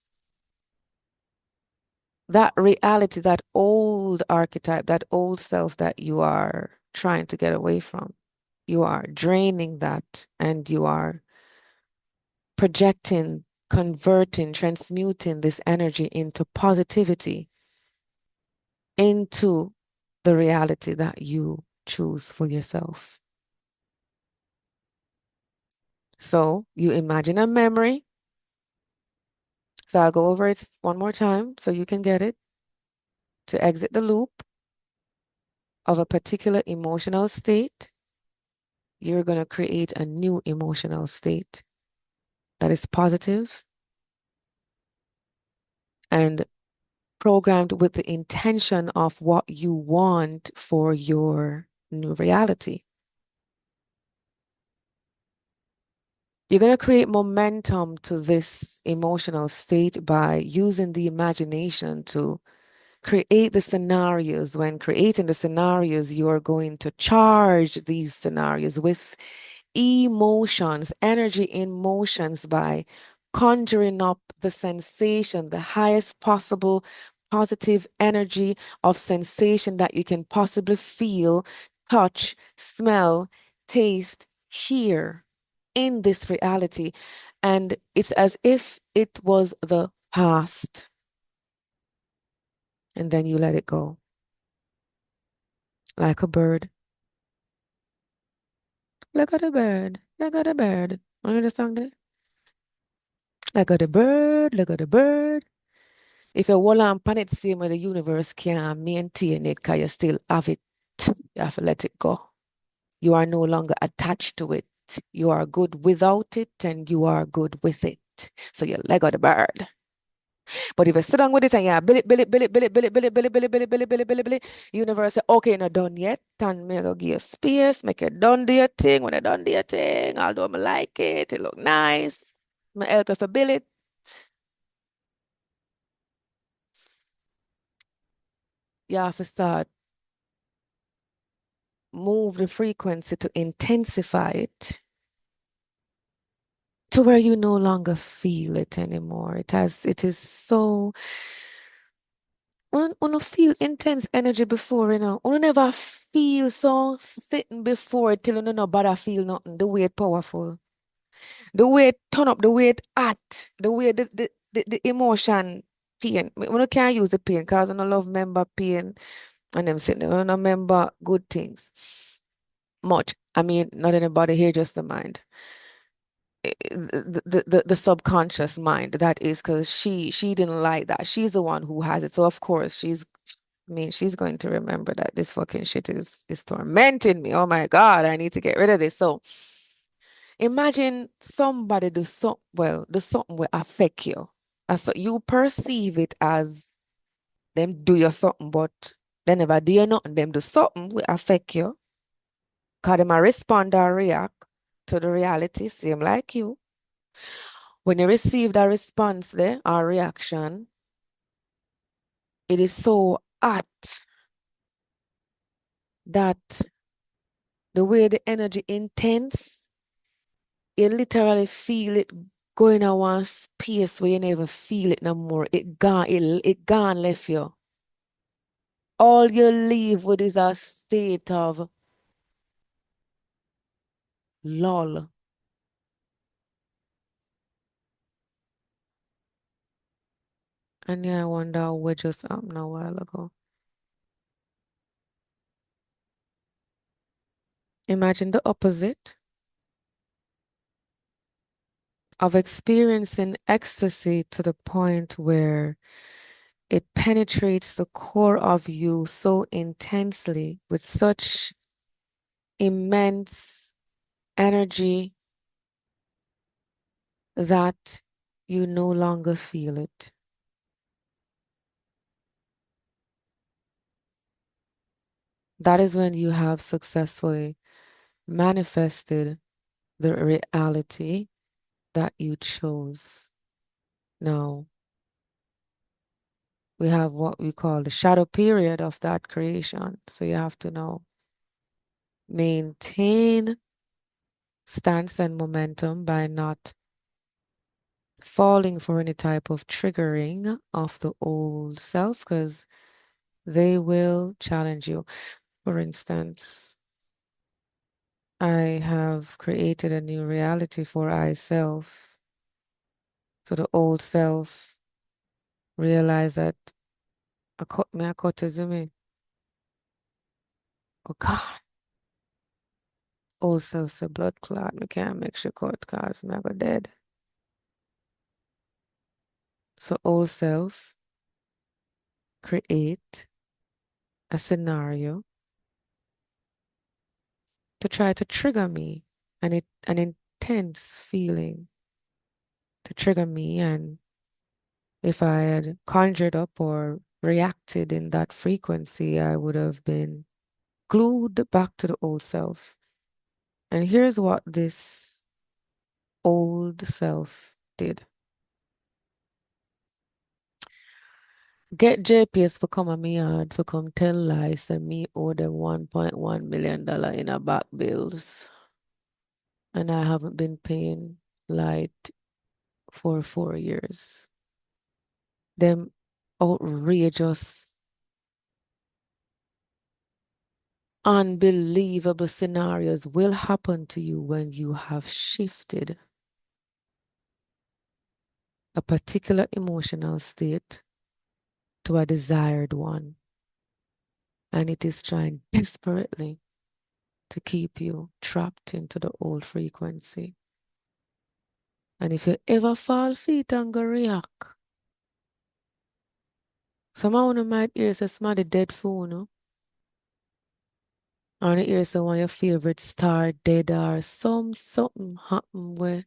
That reality, that old archetype, that old self that you are trying to get away from. You are draining that and you are projecting, converting, transmuting this energy into positivity, into the reality that you choose for yourself. So you imagine a memory. So I'll go over it one more time so you can get it. To exit the loop of a particular emotional state, you're going to create a new emotional state that is positive and programmed with the intention of what you want for your new reality. You're going to create momentum to this emotional state by using the imagination to create the scenarios. When creating the scenarios, you are going to charge these scenarios with emotions, energy in motions by conjuring up the sensation, the highest possible positive energy of sensation that you can possibly feel, touch, smell, taste, hear in this reality. And it's as if it was the past. And then you let it go. Like a bird. Look at the bird. Look at the bird. You know the song there? Look at the bird. Look at the bird. If you hold on pan it same way, the universe can't maintain it because you still have it. You have to let it go. You are no longer attached to it. You are good without it and you are good with it. So you let go the bird. But if you sit down with it and you bill it, universe say, okay, not done yet. And me go give you space, make it done do your thing. When I done do your thing, although I like it look nice. I help you to build it. You have to start move the frequency to intensify it to where you no longer feel it anymore. It is so, I feel intense energy before, I never feel so sitting before till you no bother feel nothing, the way it powerful, the way it turn up, the way it hot, the way the emotion pain. I can't use the pain because I don't love member pain and them sitting there, I don't remember good things much. I mean, not anybody here, just the mind. The subconscious mind, that is, because she didn't like that. She's the one who has it. So of course she's going to remember that this fucking shit is tormenting me. Oh my God, I need to get rid of this. So imagine somebody do something will affect you. And so you perceive it as them do you something, but they never do you nothing. Them do something will affect you. Cause them a respond or react to the reality, same like you. When you receive that response there or reaction, it is so hot that the way the energy intense, you literally feel it going a one space where you never feel it no more. It gone left you. All you leave with is a state of lull. And yeah, I wonder what just happened a while ago. Imagine the opposite of experiencing ecstasy to the point where it penetrates the core of you so intensely with such immense energy that you no longer feel it. That is when you have successfully manifested the reality that you chose. Now, we have what we call the shadow period of that creation. So you have to now maintain stance and momentum by not falling for any type of triggering of the old self, because they will challenge you. For instance, I have created a new reality for I self. So the old self realized that I cut me, I cut me. Oh God. Old self say blood clot. Me can't make sure cut cause me I go dead. So old self create a scenario to try to trigger me, and an intense feeling to trigger me. And if I had conjured up or reacted in that frequency, I would have been glued back to the old self. And here's what this old self did. Get JPS for come on me yard for come tell lies and me owe them $1.1 million in a back bills. And I haven't been paying light for 4 years. Them outrageous, unbelievable scenarios will happen to you when you have shifted a particular emotional state to a desired one. And it is trying desperately to keep you trapped into the old frequency. And if you ever fall feet and go react, someone might hear say somebody dead phone, no? Or you hear someone your favorite star dead or something happen where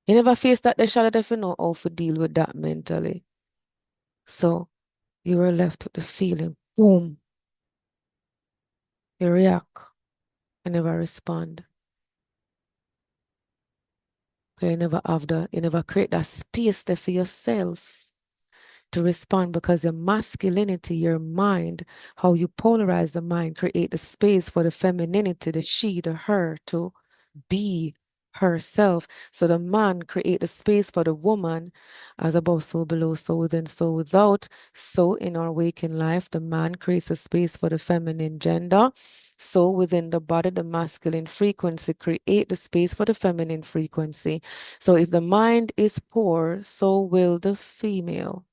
you never face that the shadow if you know how to deal with that mentally. So you were left with the feeling, boom. You react, you never respond. So you never create that space there for yourself to respond, because your masculinity, your mind, how you polarize the mind, create the space for the femininity, the she, the her, to be herself. So the man create the space for the woman, as above, so below, so within, so without. So in our waking life, the man creates a space for the feminine gender. So within the body, the masculine frequency create the space for the feminine frequency. So if the mind is poor, so will the female.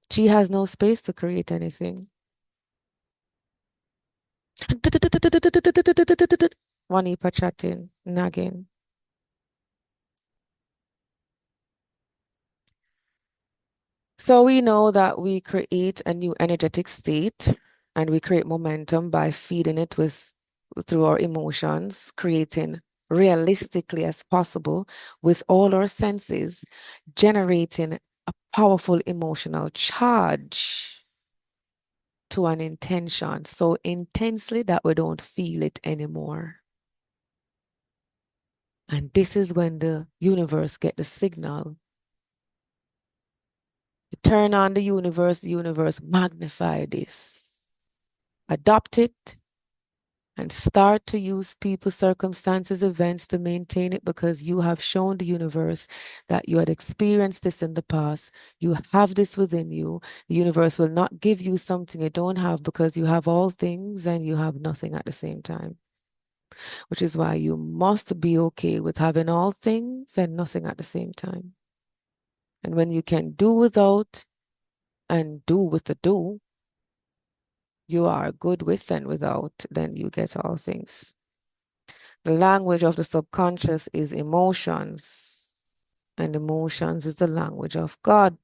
She has no space to create anything. One heap of chatting, nagging. So we know that we create a new energetic state and we create momentum by feeding it through our emotions, creating realistically as possible with all our senses, generating a powerful emotional charge to an intention so intensely that we don't feel it anymore. And this is when the universe get the signal. You turn on the universe magnify this. Adopt it and start to use people, circumstances, events to maintain it, because you have shown the universe that you had experienced this in the past. You have this within you. The universe will not give you something you don't have, because you have all things and you have nothing at the same time. Which is why you must be okay with having all things and nothing at the same time. And when you can do without and do with the do, you are good with and without, then you get all things. The language of the subconscious is emotions, and emotions is the language of God.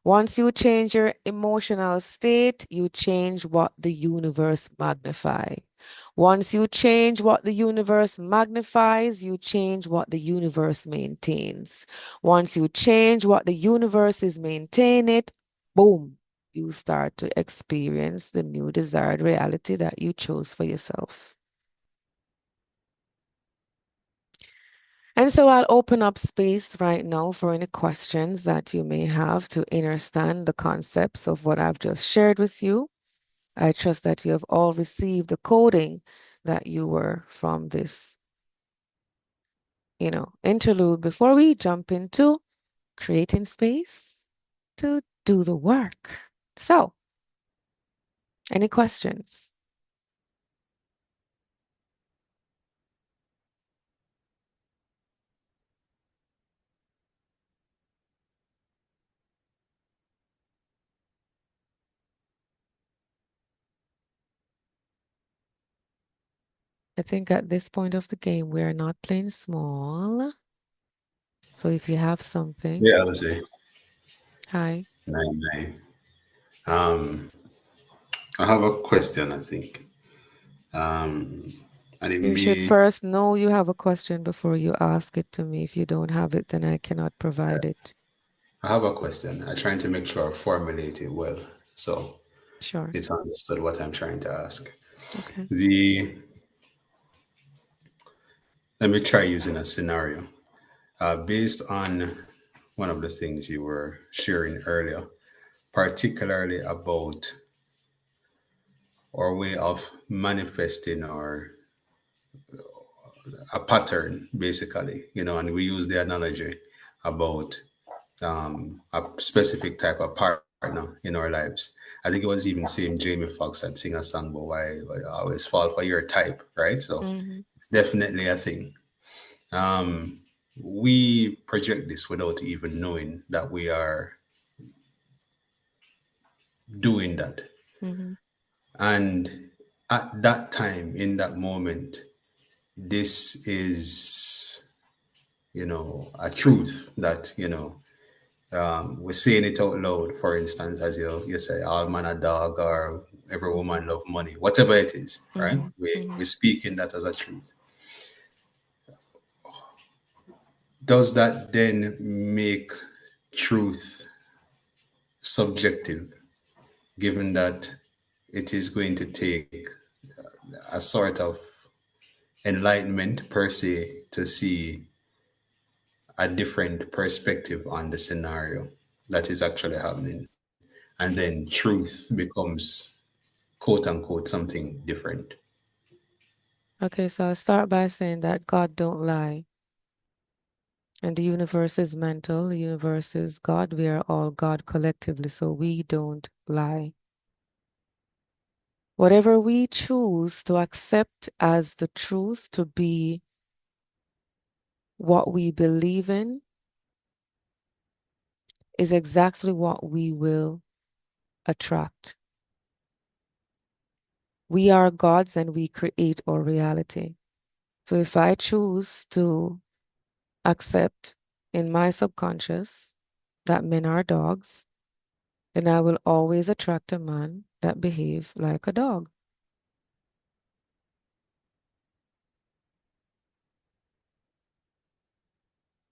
Once you change your emotional state, you change what the universe magnifies. Once you change what the universe magnifies, you change what the universe maintains. Once you change what the universe is maintaining, boom, you start to experience the new desired reality that you chose for yourself. And so I'll open up space right now for any questions that you may have to understand the concepts of what I've just shared with you. I trust that you have all received the coding that you were from this, interlude before we jump into creating space to do the work. So, any questions? I think at this point of the game, we are not playing small. So if you have something, Yeah, I would say hi. 99. I have a question, I think. Um, and it You should may, first know you have a question before you ask it to me. If you don't have it, then I cannot provide it. I have a question. I'm trying to make sure I formulate it well, so Sure. it's understood what I'm trying to ask. Okay. The Let me try using a scenario based on one of the things you were sharing earlier, particularly about our way of manifesting or a pattern, basically, and we use the analogy about a specific type of partner in our lives. I think it was even same Jamie Foxx had sing a song about why I always fall for your type, right? So Mm-hmm. it's definitely a thing. Um, we project this without even knowing that we are doing that. Mm-hmm. And at that time, in that moment, this is, a truth that, we're saying it out loud, for instance, as you say, all man a dog or every woman love money, whatever it is, right? Mm-hmm. We're Mm-hmm. speaking that as a truth. Does that then make truth subjective, given that it is going to take a sort of enlightenment per se to see a different perspective on the scenario that is actually happening? And then truth becomes quote unquote something different. Okay, so I'll start by saying that God don't lie. And the universe is mental, the universe is God. We are all God collectively, so we don't lie. Whatever we choose to accept as the truth to be what we believe in is exactly what we will attract. We are gods and we create our reality. So if I choose to accept in my subconscious that men are dogs, then I will always attract a man that behaves like a dog.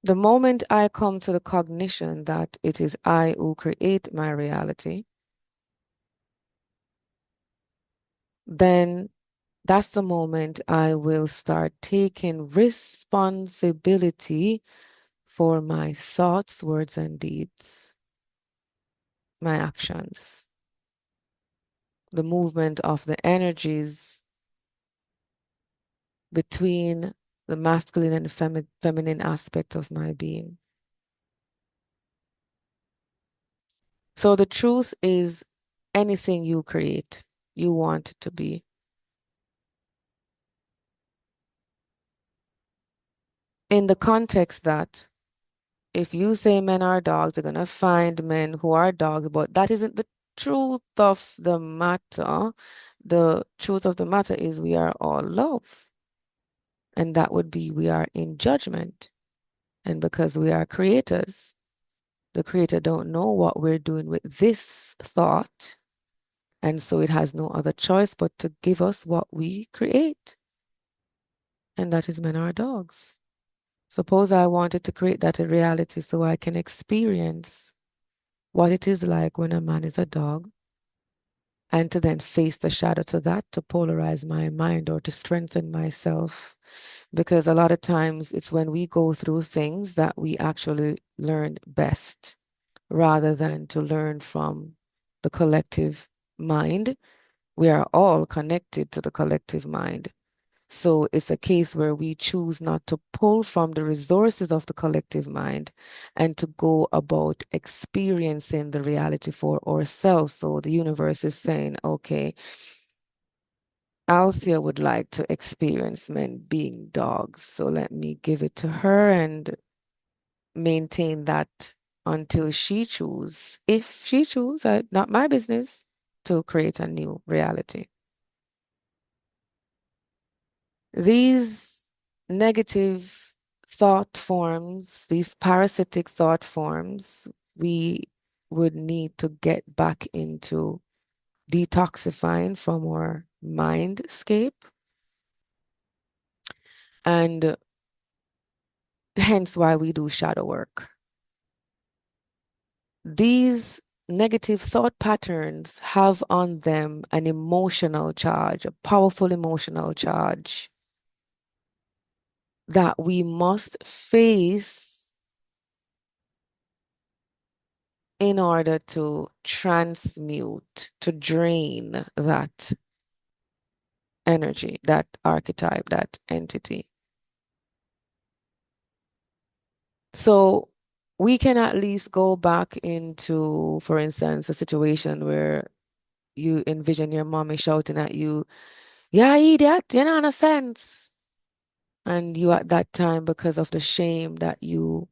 The moment I come to the cognition that it is I who create my reality, then that's the moment I will start taking responsibility for my thoughts, words, and deeds, my actions, the movement of the energies between the masculine and feminine aspect of my being. So the truth is anything you create, you want it to be. In the context that if you say men are dogs, they're going to find men who are dogs, but that isn't the truth of the matter. The truth of the matter is we are all love. And that would be we are in judgment. And because we are creators, the creator don't know what we're doing with this thought. And so it has no other choice but to give us what we create. And that is men are dogs. Suppose I wanted to create that a reality so I can experience what it is like when a man is a dog. and to then face the shadow to that, to polarize my mind or to strengthen myself. Because a lot of times it's when we go through things that we actually learn best, rather than to learn from the collective mind. We are all connected to the collective mind. So it's a case where we choose not to pull from the resources of the collective mind and to go about experiencing the reality for ourselves. So the universe is saying, okay, Alcia would like to experience men being dogs. So let me give it to her and maintain that until she chooses. If she chooses, not my business, to create a new reality. These negative thought forms, these parasitic thought forms, we would need to get back into detoxifying from our mindscape. And hence why we do shadow work. These negative thought patterns have on them an emotional charge, a powerful emotional charge that we must face in order to transmute, to drain that energy, that archetype, that entity. So we can at least go back into, for instance, a situation where you envision your mommy shouting at you, "Yeah, idiot, you know, no sense." And you at that time, because of the shame that you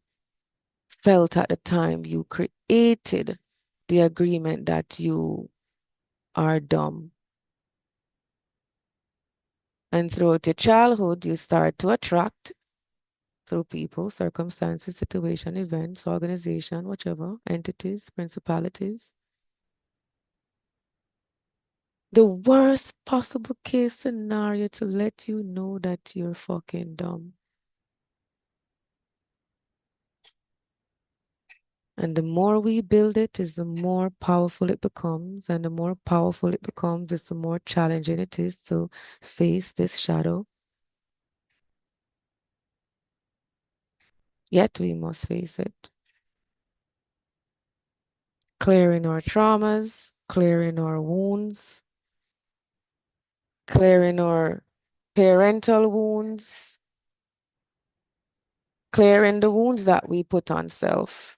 felt at the time, you created the agreement that you are dumb. And throughout your childhood, you start to attract through people, circumstances, situation, events, organization, whichever, entities, principalities. The worst possible case scenario to let you know that you're fucking dumb. And the more we build it, is the more powerful it becomes. And the more powerful it becomes, is the more challenging it is to face this shadow. Yet we must face it. Clearing our traumas, clearing our wounds, clearing our parental wounds, clearing the wounds that we put on self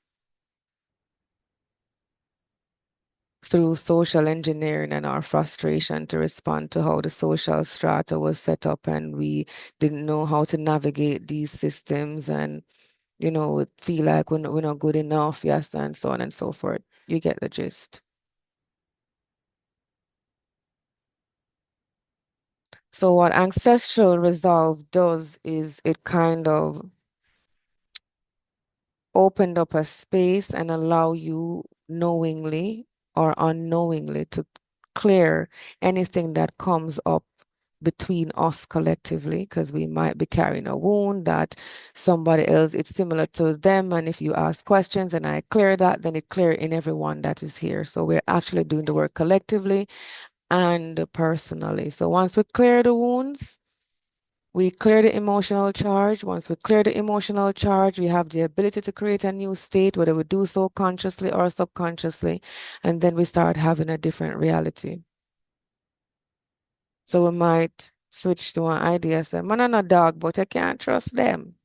through social engineering and our frustration to respond to how the social strata was set up, and we didn't know how to navigate these systems, and feel like we're not good enough, yes, and so on and so forth. You get the gist. So what ancestral resolve does is it kind of opened up a space and allow you knowingly or unknowingly to clear anything that comes up between us collectively, because we might be carrying a wound that somebody else, it's similar to them, and if you ask questions and I clear that, then it clear in everyone that is here. So we're actually doing the work collectively and personally. So once we clear the wounds, we clear the emotional charge. Once we clear the emotional charge, we have the ability to create a new state, whether we do so consciously or subconsciously, and then we start having a different reality. So we might switch to an idea, say, man, I'm not a dog, but I can't trust them.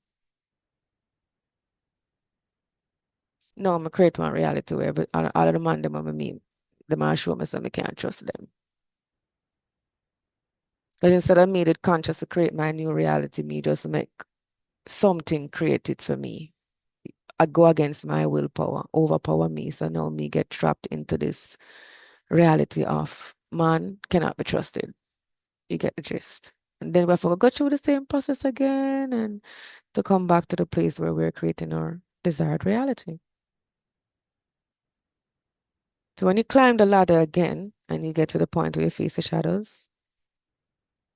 No, I'm create one reality where all of the man them I mean, them are show me so I can't trust them. Because instead of me that conscious to create my new reality, me just make something created for me. I go against my willpower, overpower me. So now me get trapped into this reality of man cannot be trusted. You get the gist. And then we have to go through the same process again and to come back to the place where we're creating our desired reality. So when you climb the ladder again and you get to the point where you face the shadows,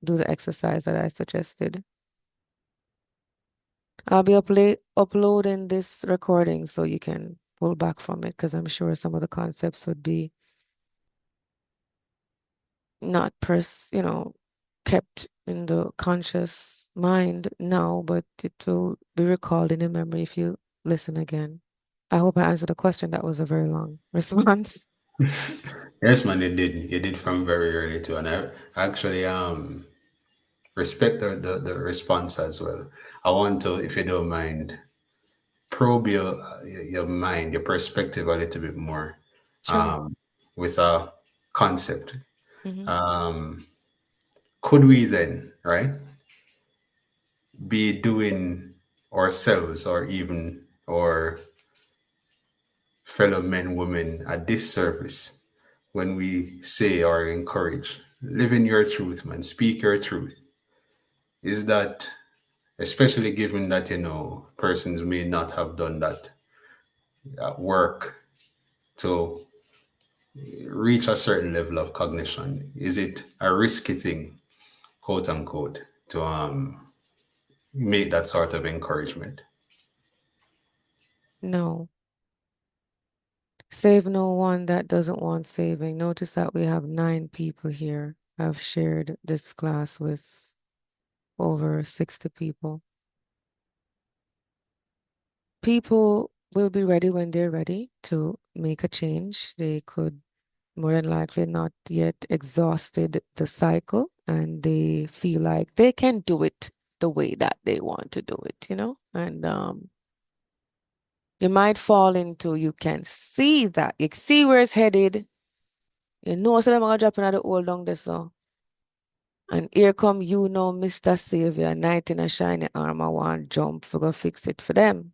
do the exercise that I suggested. I'll be uploading this recording so you can pull back from it, because I'm sure some of the concepts would be not kept in the conscious mind now, but it will be recalled in your memory if you listen again. I hope I answered the question. That was a very long response. Yes, man, you did from very early too, and I actually respect the response as well. I want to, if you don't mind, probe your mind, your perspective a little bit more, Sure. with a concept. Hmm. Um, could we then, right, be doing ourselves or even our fellow men, women a disservice when we say or encourage, live in your truth, man, speak your truth? Is that, especially given that, persons may not have done that work to reach a certain level of cognition, is it a risky thing, quote unquote, to make that sort of encouragement? No. Save no one that doesn't want saving. Notice that we have 9 people here. I've shared this class with over 60 people. People will be ready when they're ready to make a change. They could more than likely not yet exhausted the cycle, and they feel like they can do it the way that they want to do it, and you might fall into, you can see that, you see where it's headed, so them are dropping at the old down there, so. And here come Mr. Savior, knight in a shiny armor, want jump for go fix it for them.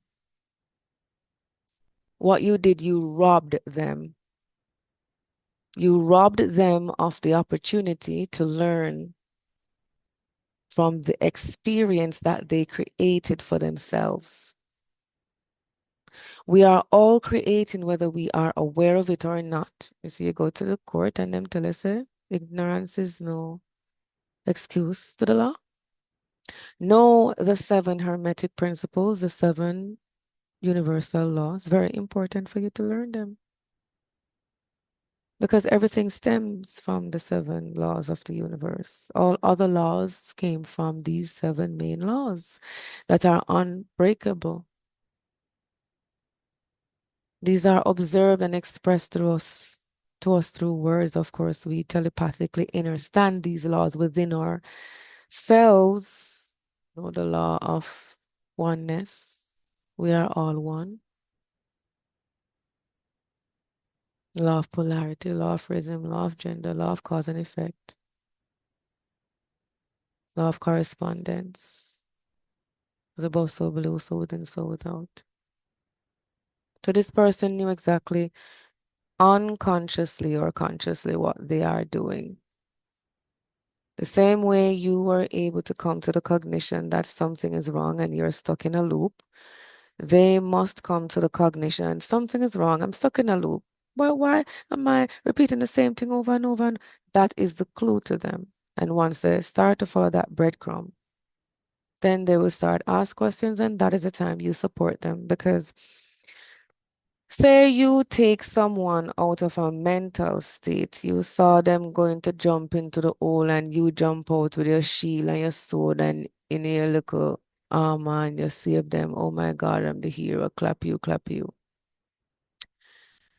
What you did, you robbed them. You robbed them of the opportunity to learn from the experience that they created for themselves. We are all creating whether we are aware of it or not. You see, you go to the court and them tell us, ignorance is no excuse to the law. Know the 7 hermetic principles, the 7 universal laws. Very important for you to learn them, because everything stems from the 7 laws of the universe. All other laws came from these 7 main laws that are unbreakable. These are observed and expressed to us through words. Of course, we telepathically understand these laws within ourselves. The law of oneness. We are all one. Law of polarity, law of rhythm, law of gender, law of cause and effect, law of correspondence. It's above, so below, so within, so without. So this person knew exactly, unconsciously or consciously, what they are doing. The same way you were able to come to the cognition that something is wrong and you're stuck in a loop, they must come to the cognition, something is wrong, I'm stuck in a loop. But why am I repeating the same thing over and over? And that is the clue to them. And once they start to follow that breadcrumb, then they will start ask questions, and that is the time you support them. Because say you take someone out of a mental state, you saw them going to jump into the hole and you jump out with your shield and your sword and in your little armor and you save them. Oh my God, I'm the hero. Clap you, clap you.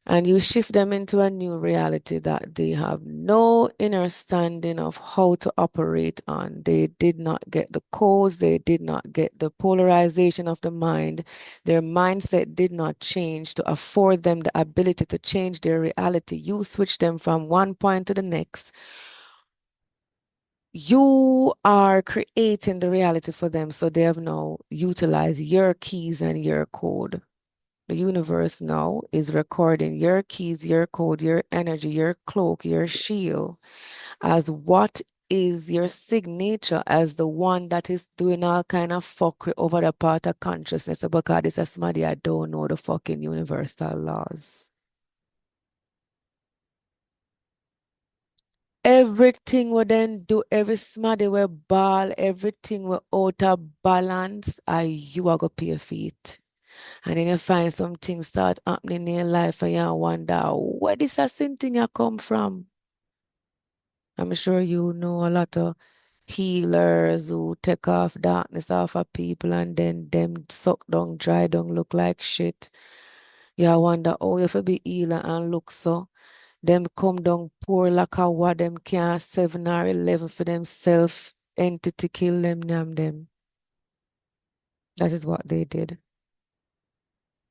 And you shift them into a new reality that they have no understanding of how to operate on. They did not get the codes. They did not get the polarization of the mind. Their mindset did not change to afford them the ability to change their reality. You switch them from one point to the next. You are creating the reality for them, so they have now utilized your keys and your code. The universe now is recording your keys, your code, your energy, your cloak, your shield as what is your signature, as the one that is doing all kind of fuckery over the part of consciousness, because it's a somebody I don't know the fucking universal laws. Everything we then do, every smarty we ball, everything we out of balance, you are going to pay for it. And then you find some things start happening in your life and you wonder where this a sin thing you come from. I'm sure you know a lot of healers who take off darkness off of people and then them suck down, dry down, look like shit. Yeah, I wonder how you fi be healer and look so. Them come down poor like a what them can't 7 or 11 for themself entity kill them, damn them. That is what they did.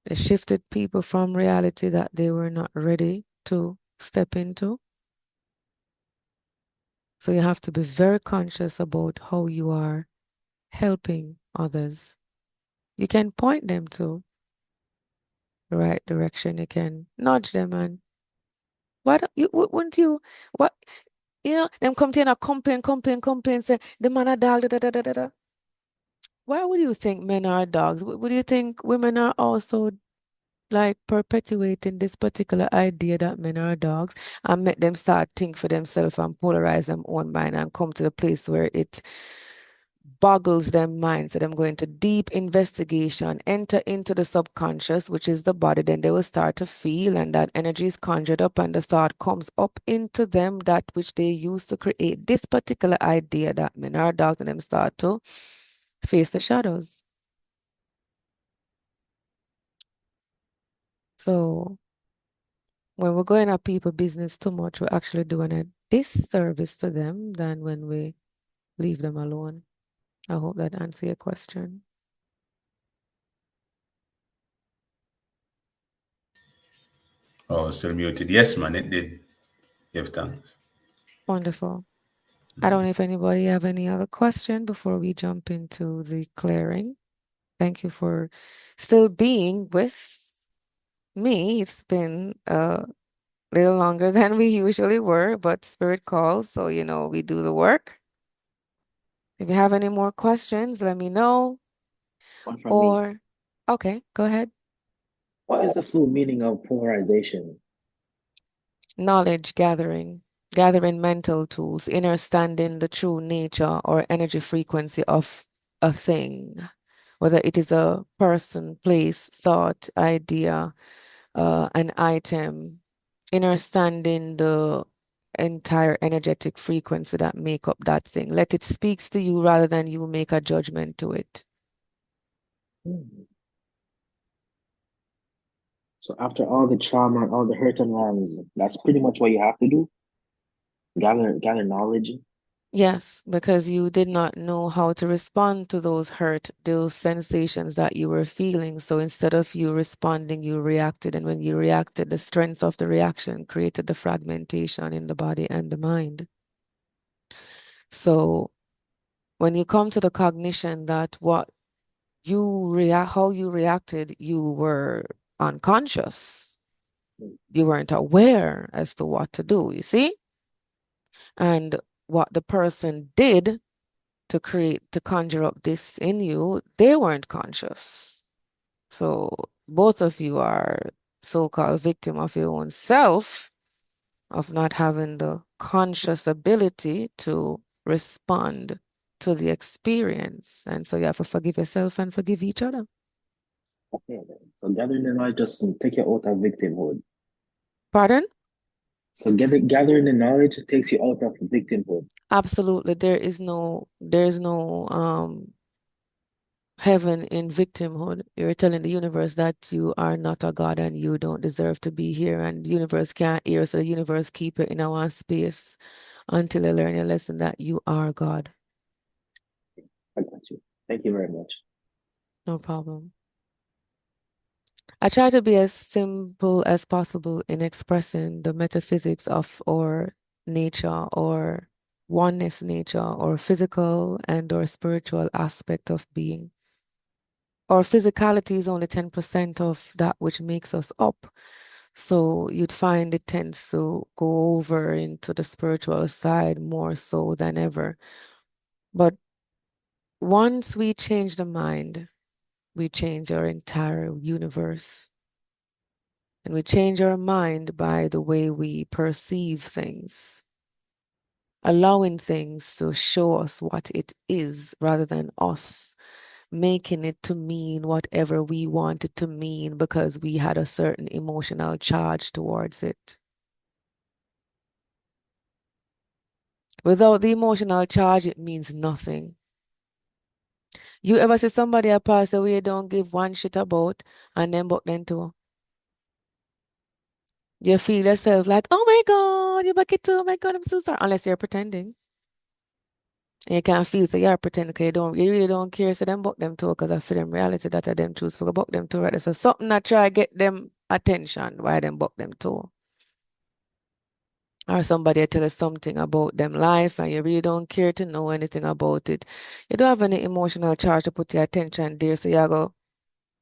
They shifted people from reality that they were not ready to step into. So you have to be very conscious about how you are helping others. You can point them to the right direction. You can nudge them and why don't you wouldn't you what them come to you and complain, say the man a dog, da, da, da, da, da, da. Why would you think men are dogs? Would you think women are also like perpetuating this particular idea that men are dogs and make them start think for themselves and polarize them own mind and come to the place where it boggles them mind. So them go into deep investigation, enter into the subconscious, which is the body, then they will start to feel and that energy is conjured up and the thought comes up into them, that which they use to create this particular idea that men are dogs, and them start to face the shadows. So when we're going at people business too much, we're actually doing a disservice to them than when we leave them alone. I hope that answers your question. Oh, still muted. Yes, man, it did. Give thanks. Wonderful. I don't know if anybody have any other question before we jump into the clearing. Thank you for still being with me. It's been a little longer than we usually were, but spirit calls, so we do the work. If you have any more questions, let me know. One from me. Okay, go ahead. What is the full meaning of polarization? Knowledge gathering mental tools, understanding the true nature or energy frequency of a thing, whether it is a person, place, thought, idea, an item, understanding the entire energetic frequency that make up that thing. Let it speaks to you rather than you make a judgment to it. So after all the trauma, all the hurt and wrongs, that's pretty much what you have to do. Gather knowledge. Yes, because you did not know how to respond to those hurt, those sensations that you were feeling. So instead of you responding, you reacted. And when you reacted, the strength of the reaction created the fragmentation in the body and the mind. So when you come to the cognition that how you reacted, you were unconscious. You weren't aware as to what to do, you see? And what the person did to conjure up this in you, they weren't conscious. So both of you are so-called victim of your own self, of not having the conscious ability to respond to the experience. And so you have to forgive yourself and forgive each other. Okay, then. So gathering the knowledge just take you out of victimhood. Pardon? So gathering the knowledge takes you out of victimhood. Absolutely. There's no heaven in victimhood. You're telling the universe that you are not a god and you don't deserve to be here, and the universe can't hear, so the universe keep you in our space until you learn your lesson that you are God. I got you. Thank you very much. No problem. I try to be as simple as possible in expressing the metaphysics of our nature or oneness nature or physical and or spiritual aspect of being. Our physicality is only 10% of that which makes us up. So you'd find it tends to go over into the spiritual side more so than ever. But once we change the mind, we change our entire universe. And we change our mind by the way we perceive things, allowing things to show us what it is rather than us making it to mean whatever we want it to mean because we had a certain emotional charge towards it. Without the emotional charge, it means nothing. You ever see somebody a pass away you don't give one shit about and then buck them too? You feel yourself like, oh my God, you buck it too, oh my God, I'm so sorry. Unless you're pretending. And you can't feel so you're pretending because you really don't care. So them buck them too because I feel them reality that I them choose for buck them too, right? So something that try get them attention, why them buck them too. Or somebody tell us something about them life and you really don't care to know anything about it. You don't have any emotional charge to put your attention there, so you go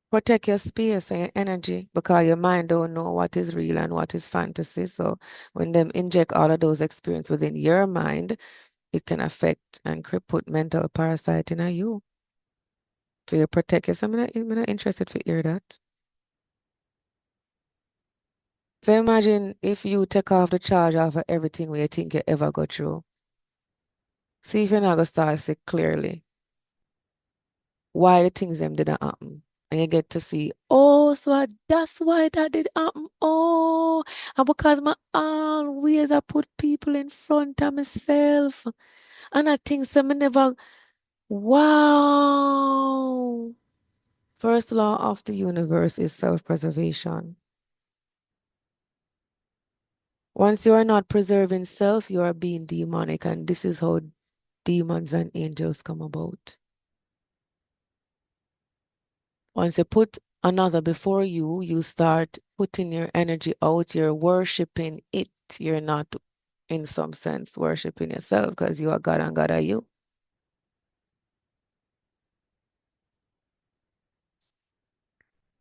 protect your space and your energy because your mind don't know what is real and what is fantasy. So when them inject all of those experiences within your mind, it can affect and put mental parasite in you. So you protect yourself. I'm not interested to hear that. So imagine if you take off the charge off of everything where you think you ever go through. See if you're not gonna start to see clearly why the things them didn't happen. And you get to see, oh, that's why that did happen. Oh, and because my always I put people in front of myself. And I think some never, wow. First law of the universe is self-preservation. Once you are not preserving self, you are being demonic, and this is how demons and angels come about. Once you put another before you, you start putting your energy out, you're worshiping it. You're not, in some sense, worshiping yourself because you are God and God are you.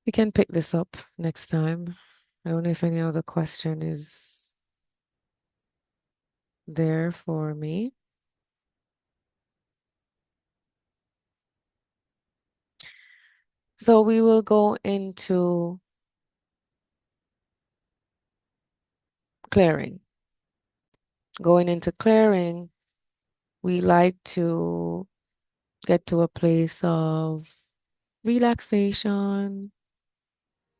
We can pick this up next time. I don't know if any other question is there for me. So we will go into clearing. Going into clearing, we like to get to a place of relaxation,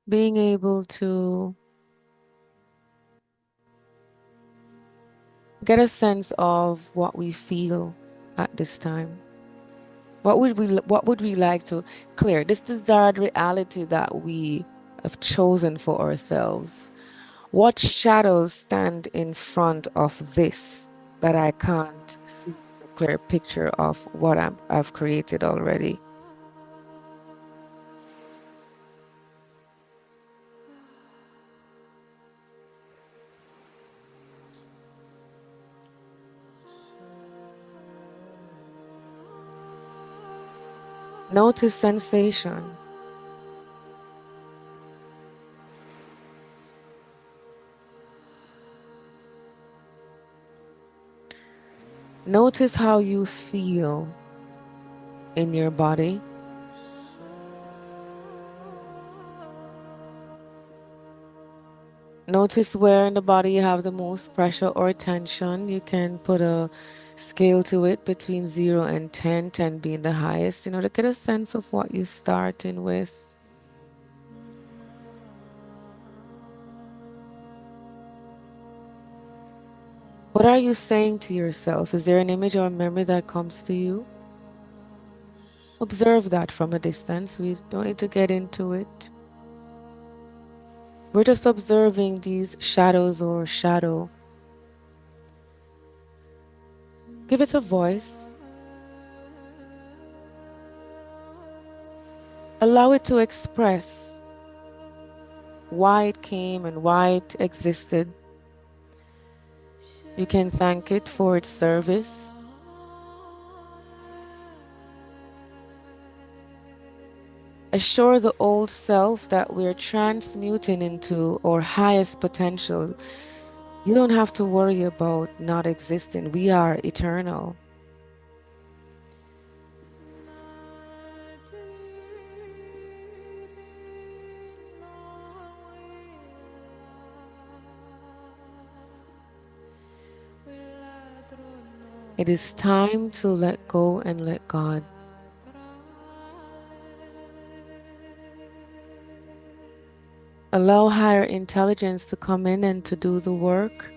being able to get a sense of what we feel at this time. What would we like to clear? This desired reality that we have chosen for ourselves. What shadows stand in front of this that I can't see the clear picture of what I've created already? Notice sensation. Notice how you feel in your body. Notice where in the body you have the most pressure or tension. You can put a scale to it between 0 and 10, 10 being the highest, to get a sense of what you're starting with. What are you saying to yourself? Is there an image or a memory that comes to you? Observe that from a distance. We don't need to get into it. We're just observing these shadows or shadow. Give it a voice. Allow it to express why it came and why it existed. You can thank it for its service. Assure the old self that we're transmuting into our highest potential. You don't have to worry about not existing. We are eternal. It is time to let go and let God. Allow higher intelligence to come in and to do the work.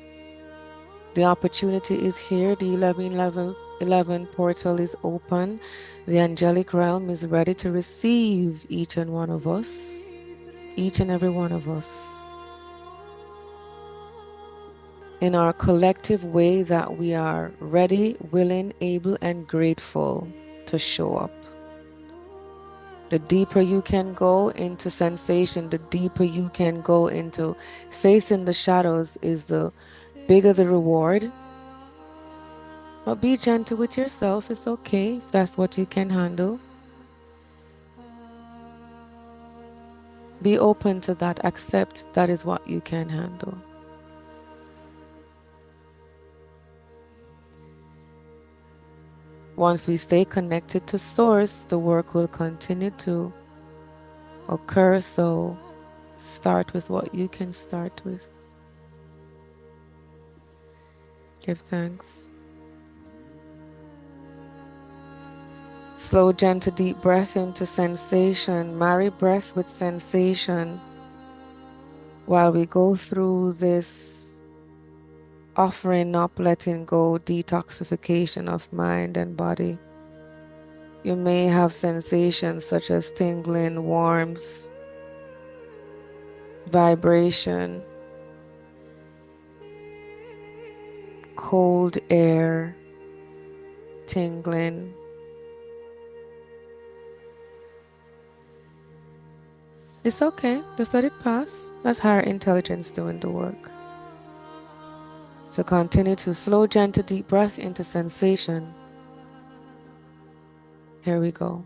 The opportunity is here. The 1111 portal is open. The angelic realm is ready to receive each and one of us, each and every one of us, in our collective way that we are ready, willing, able, and grateful to show up. The deeper you can go into sensation, the deeper you can go into facing the shadows, is the bigger the reward. But be gentle with yourself. It's okay if that's what you can handle. Be open to that. Accept that is what you can handle. Once we stay connected to Source, the work will continue to occur. So start with what you can start with. Give thanks. Slow, gentle, deep breath into sensation. Marry breath with sensation while we go through this offering up, letting go, detoxification of mind and body. You may have sensations such as tingling, warmth, vibration, cold air, tingling. It's okay. Just let it pass. That's higher intelligence doing the work. So continue to slow, gentle, deep breath into sensation. Here we go.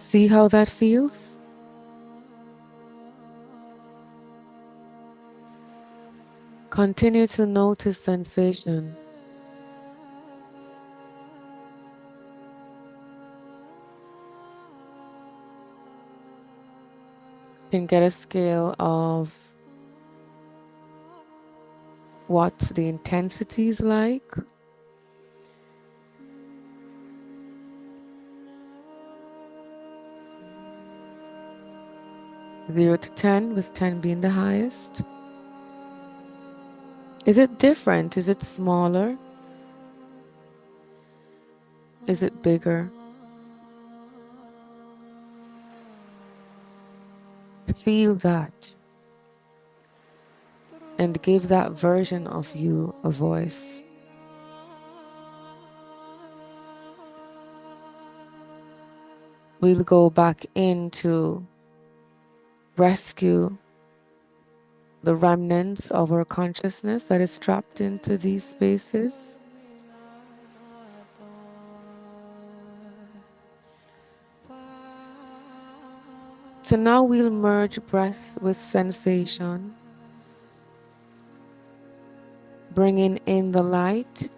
See how that feels? Continue to notice sensation. You can get a scale of what the intensity is like. 0 to 10, with 10 being the highest. Is it different? Is it smaller? Is it bigger? Feel that and give that version of you a voice. We'll go back in to rescue the remnants of our consciousness that is trapped into these spaces. So now we'll merge breath with sensation, bringing in the light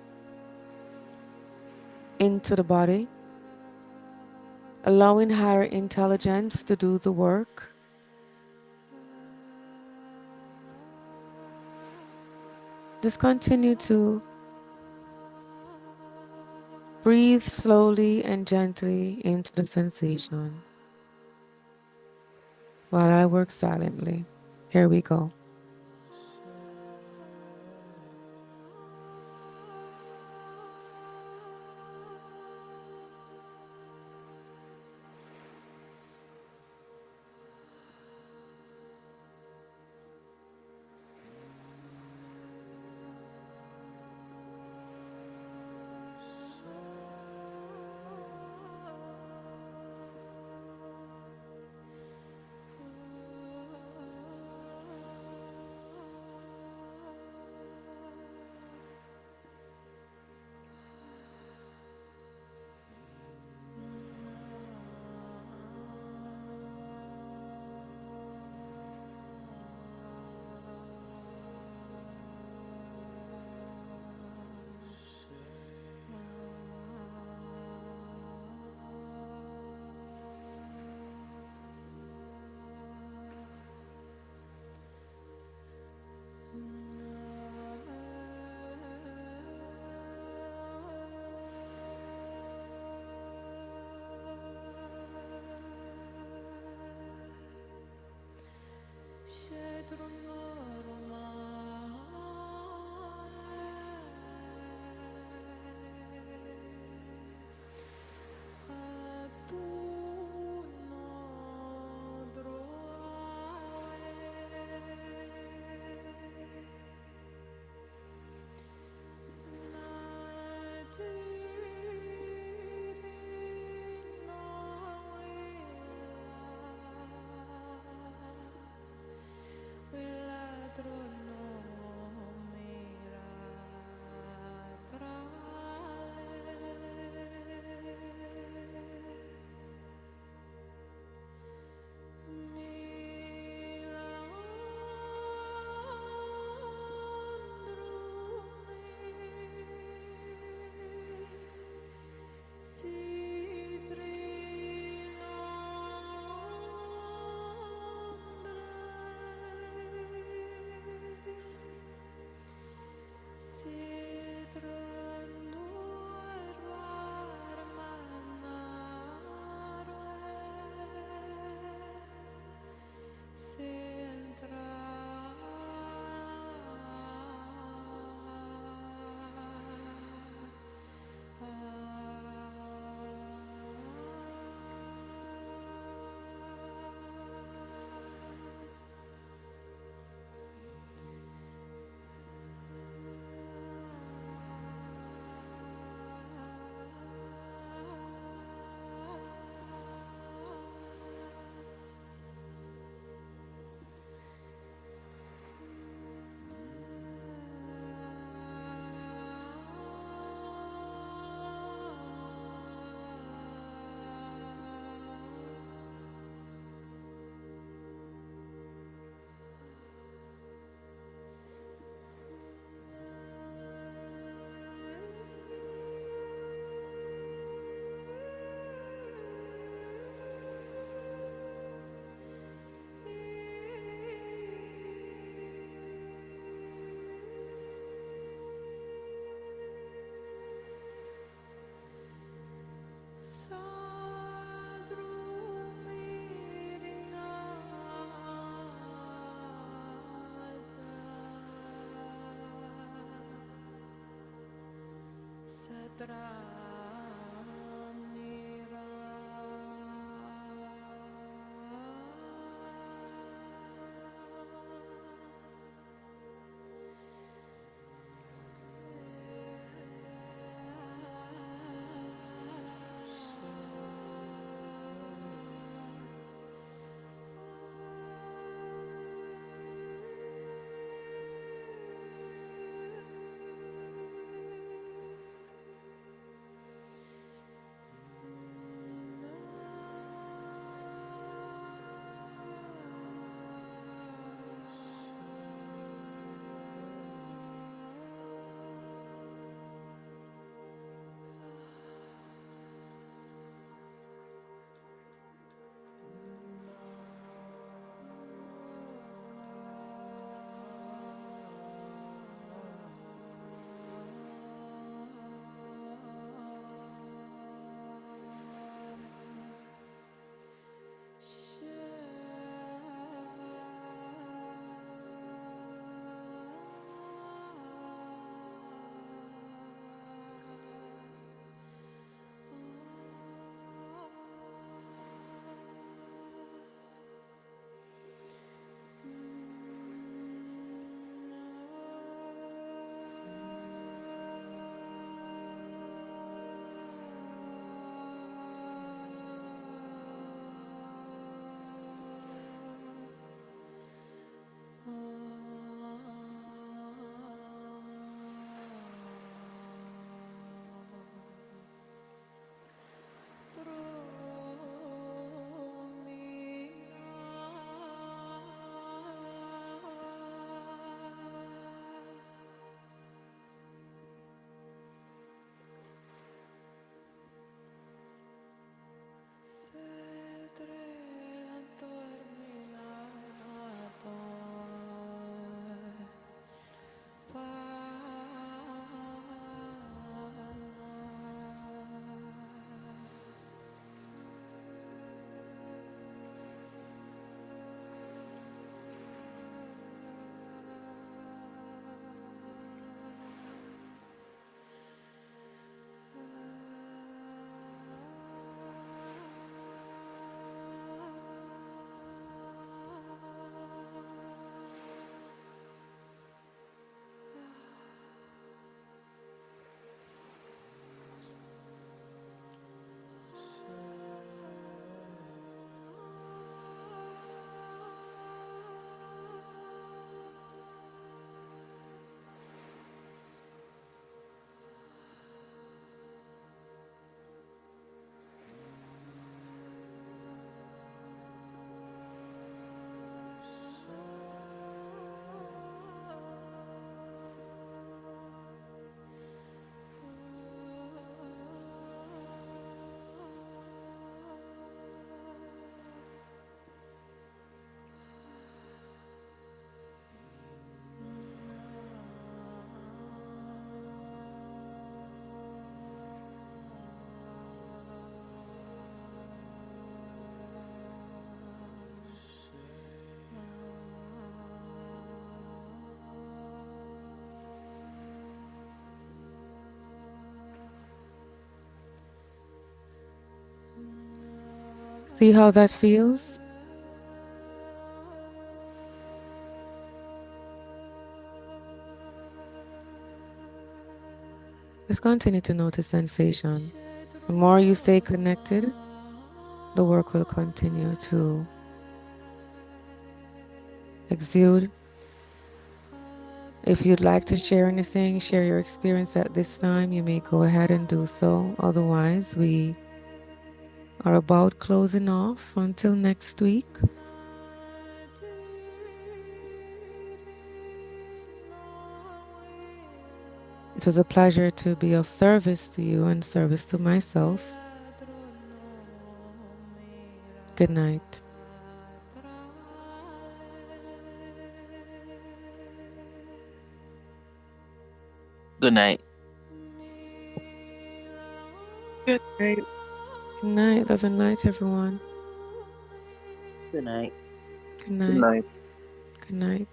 into the body, allowing higher intelligence to do the work. Just continue to breathe slowly and gently into the sensation while I work silently. Here we go. See how that feels? Just continue to notice sensation. The more you stay connected, the work will continue to exude. If you'd like to share anything, share your experience at this time, you may go ahead and do so. Otherwise, we are about closing off until next week. It was a pleasure to be of service to you and service to myself. Good night. Good night. Good night. Good night. Love and light, everyone. Good night. Good Good night. night. Good night.